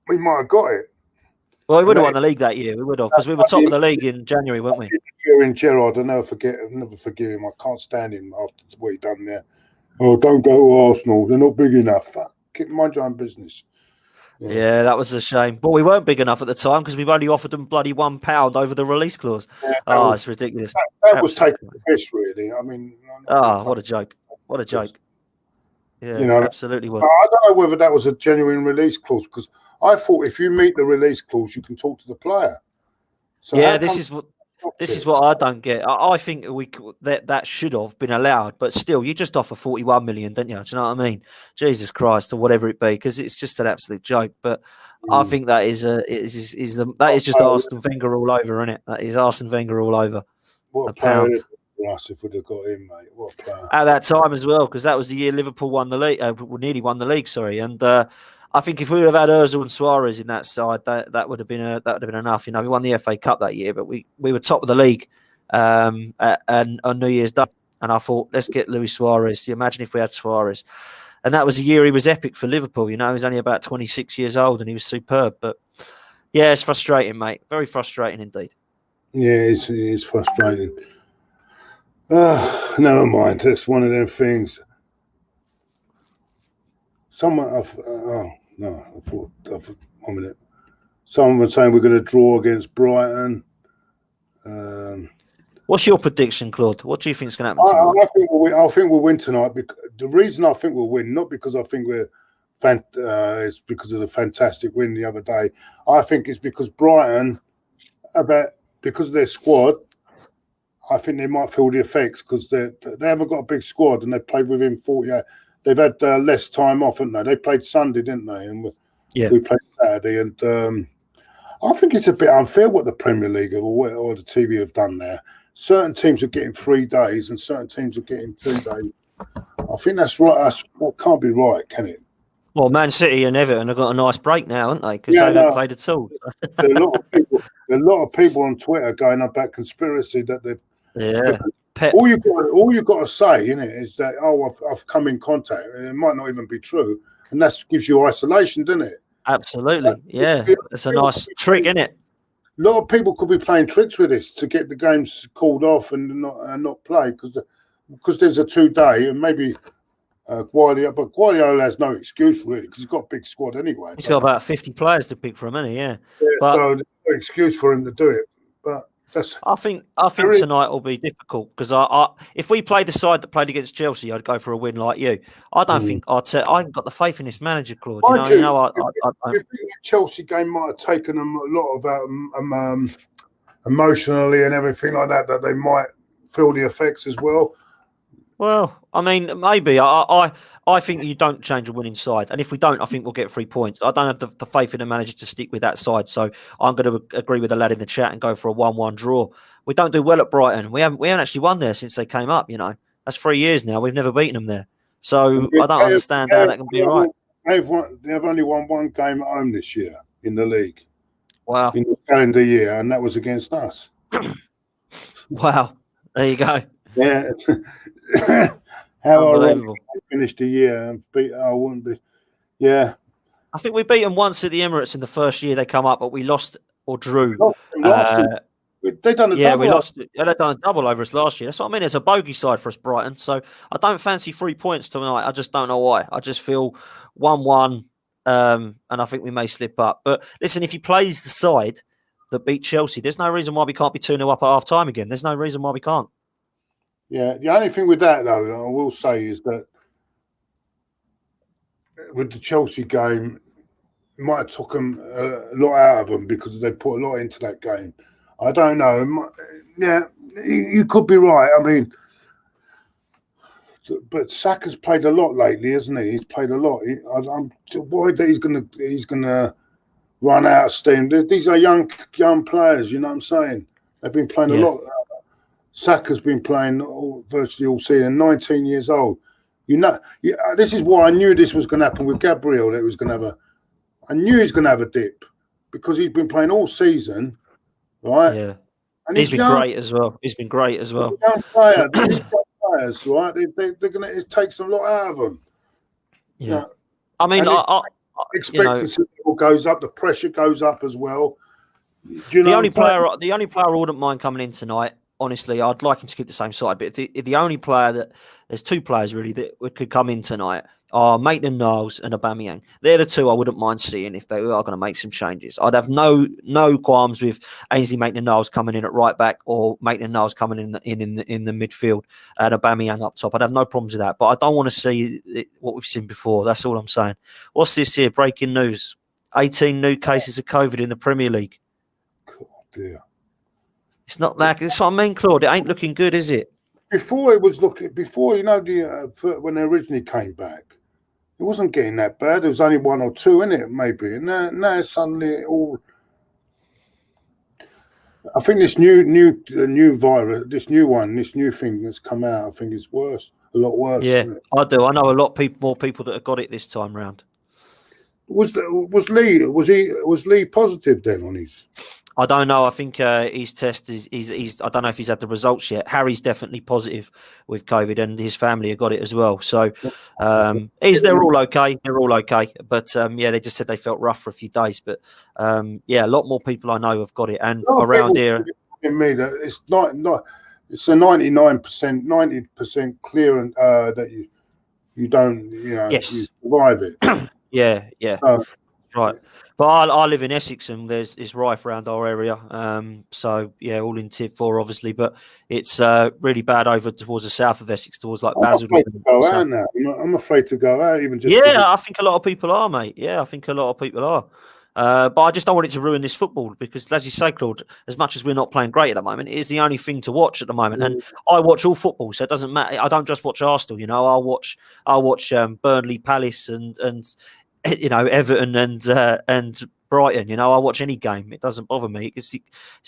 we might have got it. Well, we would have won the league that year. We would have, because we were top of the league in January, weren't we? In Gerrard, I'll never forgive him. I can't stand him after what he done there. Oh, don't go to Arsenal. They're not big enough. Keep mind your own business. Yeah, that was a shame. But we weren't big enough at the time because we've only offered them bloody £1 over the release clause. Yeah, it's ridiculous. That was taking the piss, really. I mean, what a joke. What a joke. Yeah, absolutely was. I don't know whether that was a genuine release clause, because I thought if you meet the release clause, you can talk to the player. So yeah, this is what I don't get. I think that should have been allowed, but still, you just offer 41 million, don't you? Do you know what I mean? Jesus Christ, or whatever it be, because it's just an absolute joke. But I think that is just Arsene Wenger all over, isn't it? That is Arsene Wenger all over. What a player for us if we'd have got him, mate. What a player. At that time as well, because that was the year Liverpool won the league, nearly won the league. Sorry, and I think if we would have had Ozil and Suarez in that side, that would have been enough. You know, we won the FA Cup that year, but we were top of the league and on New Year's Day, and I thought, let's get Luis Suarez. You imagine if we had Suarez, and that was a year he was epic for Liverpool. You know, he was only about 26 years old, and he was superb. But yeah, it's frustrating, mate. Very frustrating indeed. Yeah, it's frustrating. Never mind. It's one of them things. Someone, I thought, 1 minute. Someone was saying we're going to draw against Brighton. What's your prediction, Claude? What do you think is going to happen tonight? I think we'll win tonight. Because the reason I think we'll win, not because I think it's because of the fantastic win the other day. I think it's because Brighton, because of their squad, I think they might feel the effects because they haven't got a big squad and they played within 48. They've had less time off, haven't they? They played Sunday, didn't they? And we played Saturday. And I think it's a bit unfair what the Premier League or the TV have done there. Certain teams are getting 3 days and certain teams are getting 2 days. I think that's right. That can't be right, can it? Well, Man City and Everton have got a nice break now, haven't they? Because they haven't played at all. There are a lot of people on Twitter going about conspiracy that they've. Yeah. All you got to say, innit, is that I've come in contact, and it might not even be true, and that gives you isolation, doesn't it? Absolutely, yeah. It's a nice trick, isn't it? A lot of people could be playing tricks with this to get the games called off and not play because there's a 2-day and maybe Guardiola, but Guardiola has no excuse really because he's got a big squad anyway. He's got about 50 players to pick from, hasn't he? Yeah. But so there's no excuse for him to do it, but. I think tonight will be difficult because if we played the side that played against Chelsea, I'd go for a win like you. I don't think I haven't got the faith in this manager, Claude. I think the Chelsea game might have taken them a lot of emotionally and everything like that they might feel the effects as well. Well, I mean, maybe. I think you don't change a winning side. And if we don't, I think we'll get 3 points. I don't have the faith in the manager to stick with that side. So I'm going to agree with the lad in the chat and go for a 1-1 draw. We don't do well at Brighton. We haven't actually won there since they came up, you know. That's 3 years now. We've never beaten them there. So I don't understand how that can be right. They've only won 1 game at home this year in the league. Wow. In the calendar year, and that was against us. Wow. There you go. Yeah. How unbelievable. I finished the year and beat. I wouldn't be. Yeah. I think we beat them once at the Emirates in the first year they come up, but we lost or drew. They done a double. We lost. Yeah, they done a double over us last year. That's what I mean. It's a bogey side for us, Brighton. So I don't fancy 3 points tonight. I just don't know why. I just feel 1-1, and I think we may slip up. But listen, if he plays the side that beat Chelsea, there's no reason why we can't be 2-0 up at half time again. There's no reason why we can't. Yeah, the only thing with that, though, I will say is that with the Chelsea game, it might have took them a lot out of them because they put a lot into that game. I don't know. Yeah, you could be right. I mean, but Saka's played a lot lately, hasn't he? He's played a lot. I'm worried that he's gonna run out of steam. These are young players. You know what I'm saying? They've been playing a lot. Saka's been playing virtually all season, 19 years old. You know, this is why I knew this was going to happen with Gabriel. That was going to have I knew he was going to have a dip because he's been playing all season, right? Yeah, and he's been great as well. He's been great as well. Young players, right? They're going to take some lot out of them. Yeah, you know? I mean, I expect to see it goes up. The pressure goes up as well. The only player I wouldn't mind coming in tonight. Honestly, I'd like him to keep the same side. But the only player there's 2 players really that could come in tonight are Maitland-Niles and Aubameyang. They're the 2 I wouldn't mind seeing if they are going to make some changes. I'd have no qualms with Ainsley Maitland-Niles coming in at right back or Maitland-Niles coming in the midfield and Aubameyang up top. I'd have no problems with that. But I don't want to see what we've seen before. That's all I'm saying. What's this here? Breaking news: 18 new cases of COVID in the Premier League. Oh dear. It's not like that's what I mean, Claude. It ain't looking good, is it? Before it was looking. Before you know when they originally came back, it wasn't getting that bad. There was only 1 or 2 in it, maybe. And now suddenly all. I think this new virus, this new thing that's come out, I think it's worse, a lot worse. Yeah, I do. I know a lot more people that have got it this time round. Was Lee positive then on his? I don't know. I think his test is. I don't know if he's had the results yet. Harry's definitely positive with COVID, and his family have got it as well. So they're all okay. They're all okay. But yeah, they just said they felt rough for a few days. But yeah, a lot more people I know have got it, and around here. Me that it's not. It's a 99%, 90% clear, and that you don't, Yes. you survive it. Yeah. Right. But I live in Essex, and it's rife around our area. So yeah, all in Tier 4, obviously, but it's really bad over towards the south of Essex, towards like Basildon. I'm afraid to go out, even just. Yeah, I think a lot of people are, mate. Yeah, I think a lot of people are. But I just don't want it to ruin this football because, as you say, Claude, as much as we're not playing great at the moment, it is the only thing to watch at the moment. And I watch all football, so it doesn't matter. I don't just watch Arsenal, I'll watch Burnley, Palace, and Everton and Brighton. I watch any game. It doesn't bother me. It's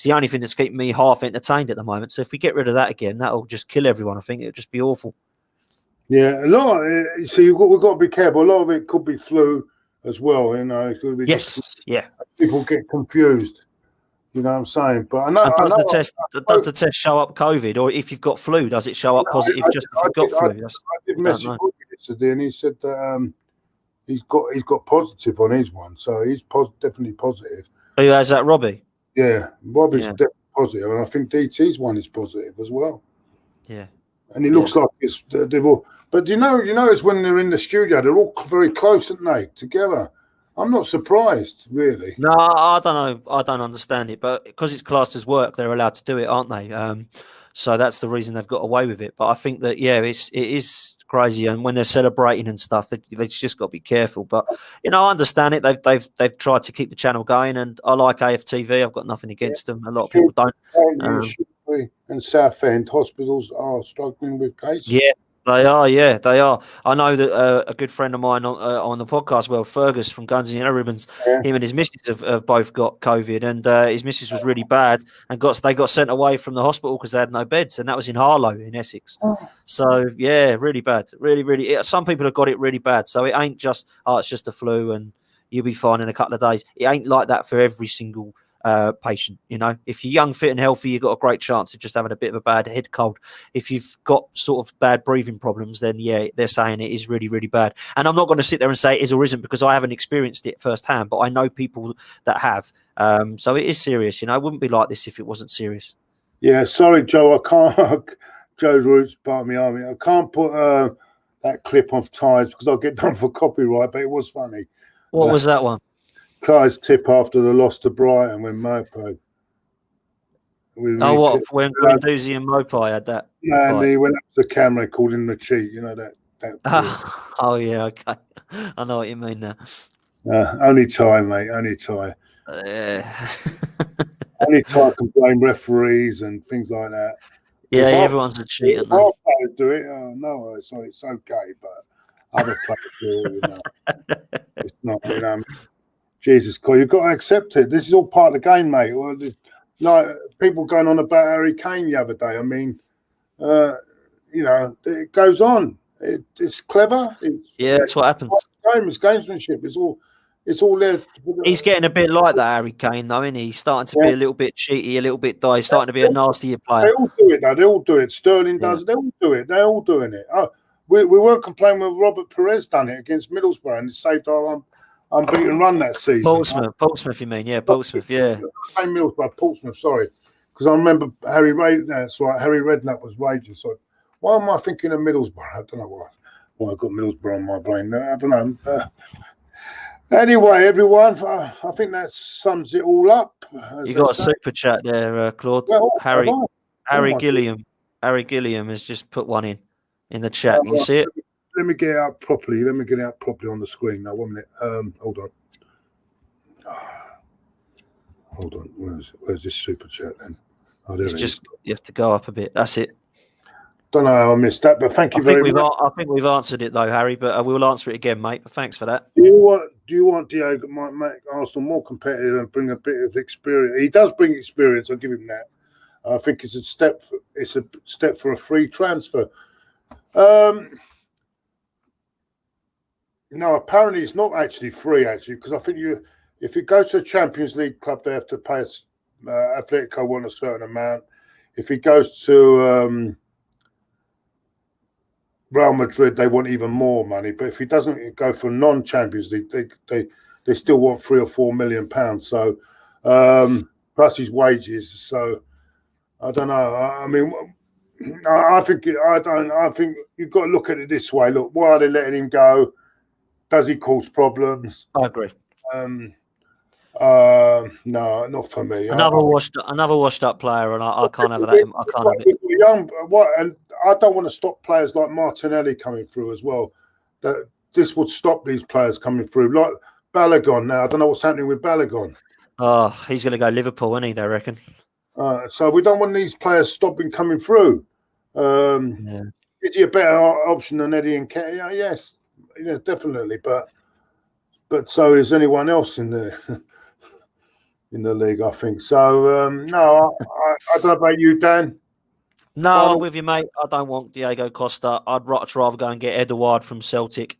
the only thing that's keeping me half entertained at the moment. So if we get rid of that again, that'll just kill everyone. I think it'll just be awful. Yeah, a lot. So we've got to be careful. A lot of it could be flu as well. It could be yeah. People get confused. You know what I'm saying? But I know. Does the test show up COVID, or if you've got flu, does it show up positive just if you've got flu? I did message him yesterday, and he said that he's got positive on his one, so he's definitely positive. Who has that, Robbie? Yeah, Robbie's definitely positive, and I think DT's one is positive as well. Yeah, and it looks like they've all. But it's when they're in the studio, they're all very close, aren't they, together? I'm not surprised, really. No, I don't know. I don't understand it, but because it's classed as work, they're allowed to do it, aren't they? So that's the reason they've got away with it. But I think that it is crazy, and when they're celebrating and stuff, they just got to be careful. But I understand it. They've tried to keep the channel going, and I like AFTV. I've got nothing against them. A lot of people don't. And Southend hospitals are struggling with cases. Yeah. They are, they are. I know that a good friend of mine on the podcast, Fergus from Gunz and Ribbons, him and his missus have both got COVID, and his missus was really bad, and they got sent away from the hospital because they had no beds, and that was in Harlow in Essex. So yeah, really bad, really. Some people have got it really bad, so it ain't just it's just a flu and you'll be fine in a couple of days. It ain't like that for every single patient. If you're young, fit and healthy, you've got a great chance of just having a bit of a bad head cold. If you've got sort of bad breathing problems, then they're saying it is really, really bad. And I'm not going to sit there and say it is or isn't because I haven't experienced it firsthand, but I know people that have. So it is serious. It wouldn't be like this if it wasn't serious. Yeah, sorry, Joe, I can't. Joe's Roots, part of my army. I can't put that clip of Tides because I'll get done for copyright, but it was funny. What was that one? Clyde's tip after the loss to Brighton when Mopo. When Doozy and Mopai had that? Yeah, and he went up to the camera and called him the cheat. That oh, yeah, okay. I know what you mean now. Only time, mate. Only time. Only time can blame referees and things like that. Yeah, everyone's a cheat. If our players do it, no, it's okay, but other players do it, It's not, Jesus Christ, you've got to accept it. This is all part of the game, mate. Well, like people going on about Harry Kane the other day. I mean, it goes on. It's clever. That's what happens. It's gamesmanship. It's all there. He's getting a bit like that, Harry Kane, though, isn't he? He's starting to be a little bit cheaty, a little bit die. He's starting to be a nastier player. They all do it now. They all do it. Sterling does it. They all do it. They're all doing it. We weren't complaining when Robert Perez done it against Middlesbrough and it saved our unbeaten run that season. Portsmouth, you mean? Yeah, Portsmouth, yeah. Middlesbrough, Portsmouth, sorry. Because I remember Harry Redknapp was raging. So why am I thinking of Middlesbrough? I don't know why I got Middlesbrough on my brain. I don't know. Anyway, everyone, I think that sums it all up. You got a super chat there, Claude. Well, Harry Gilliam. Harry Gilliam has just put one in the chat. Can you see it? Let me get it out properly. On the screen now. 1 minute. Hold on. Hold on. Where's this super chat then? Oh, there it is. You have to go up a bit. That's it. Don't know how I missed that, but thank you very much. I think we've answered it though, Harry. But we'll answer it again, mate. But thanks for that. Do you want Diego might make Arsenal more competitive and bring a bit of experience? He does bring experience. I'll give him that. I think it's a step. It's a step for a free transfer. No, apparently it's not actually free, actually, because I think if it goes to a Champions League club, they have to pay Atletico want a certain amount. If it goes to Real Madrid, they want even more money. But if it doesn't go for non-Champions League, they still want £3 or £4 million. So plus his wages. So I don't know. I mean, I think you've got to look at it this way. Look, why are they letting him go? Does he cause problems? I agree. No, not for me. Another washed up player, and I can't have that. I can't have it. Young, and I don't want to stop players like Martinelli coming through as well. That this would stop these players coming through, like Balogun. Now I don't know what's happening with Balogun. Oh, he's going to go Liverpool, isn't he? They reckon. So we don't want these players stopping coming through. Is he a better option than Eddie and Kenny? Yes, definitely. But so is anyone else in the league, I think. So no, I don't know about you, Dan. No, I'm with you, mate. I don't want Diego Costa. I'd rather go and get Edouard from Celtic.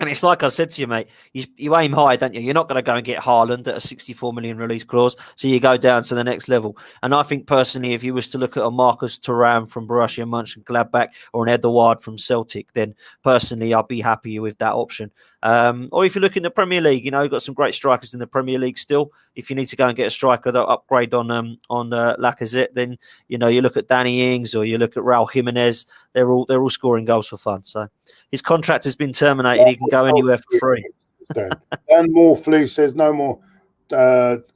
And it's like I said to you, mate, you aim high, don't you? You're not going to go and get Haaland at a 64 million release clause, so you go down to the next level. And I think personally, if you was to look at a Marcus Thuram from Borussia Mönchengladbach or an Edouard from Celtic, then personally, I'd be happy with that option. Or if you look in the Premier League, you've got some great strikers in the Premier League still. If you need to go and get a striker that upgrade on Lacazette, then you look at Danny Ings or you look at Raul Jimenez. They're all scoring goals for fun. So his contract has been terminated. He can go anywhere for free. Dan Morphley says no more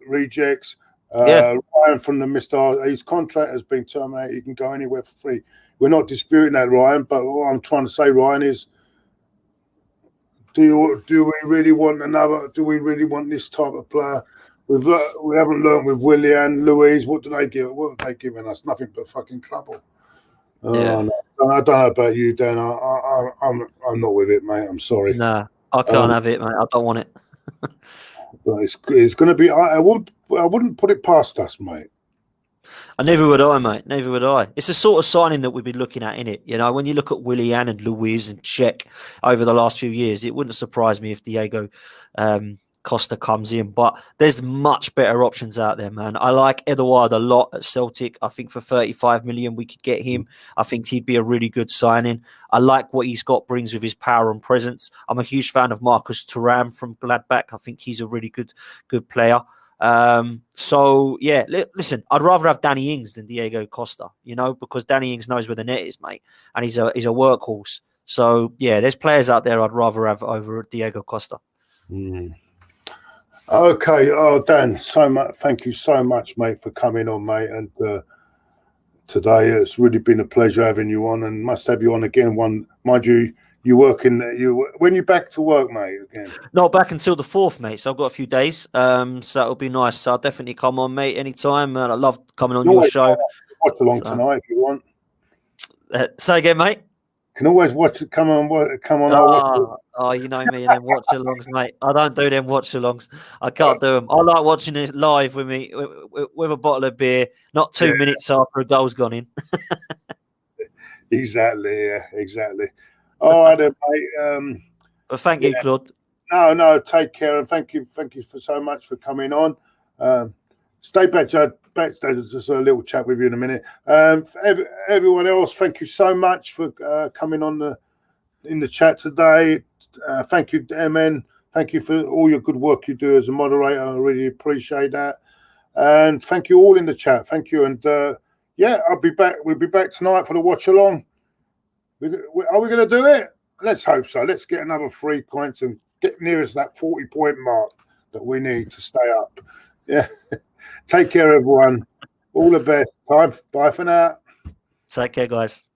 rejects. Ryan from the Mr. His contract has been terminated. He can go anywhere for free. We're not disputing that, Ryan. But what I'm trying to say, Ryan, is do we really want this type of player? We haven't learned with Willian, Luiz. What have they given us? Nothing but fucking trouble. I don't know about you, Dan. I'm not with it, mate. I'm sorry. Nah, I can't have it, mate. I don't want it. But it's going to be. I wouldn't put it past us, mate. And neither would I, mate. Neither would I. It's the sort of signing that we've been looking at, innit? When you look at Willian and Luiz and Czech over the last few years, it wouldn't surprise me if Diego Costa comes in. But there's much better options out there, man. I like Edouard a lot at Celtic. I think for 35 million we could get him. I think he'd be a really good signing. I like what he's got brings with his power and presence. I'm a huge fan of Marcus Thuram from Gladbach. I think he's a really good player. So yeah, listen, I'd rather have Danny Ings than Diego Costa, because Danny Ings knows where the net is, mate, and he's a workhorse. So yeah, there's players out there I'd rather have over Diego Costa. Okay, Dan, thank you so much, mate, for coming on, mate, and today it's really been a pleasure having you on, and must have you on again. Mind you. When you're back to work, mate, again? Not back until the 4th, mate. So I've got a few days. So it'll be nice. So I'll definitely come on, mate, anytime. I love coming on your show. Watch along tonight if you want. Say again, mate. Can always watch it. Come on. You know me and them watch alongs, mate. I don't do them watch alongs. I can't do them. I like watching it live with me with a bottle of beer, not 2 minutes after a goal's gone in. Exactly. Yeah. Exactly. All right, mate. But thank you, Claude. No. Take care, and thank you for so much for coming on. Stay backstage. Just a little chat with you in a minute. Everyone else, thank you so much for coming on in the chat today. Thank you, MN. Thank you for all your good work you do as a moderator. I really appreciate that. And thank you all in the chat. Thank you. And I'll be back. We'll be back tonight for the watch along. Are we going to do it? Let's hope so. Let's get another 3 points and get near us that 40-point mark that we need to stay up. Yeah. Take care, everyone. All the best. Bye for now. Take care, guys.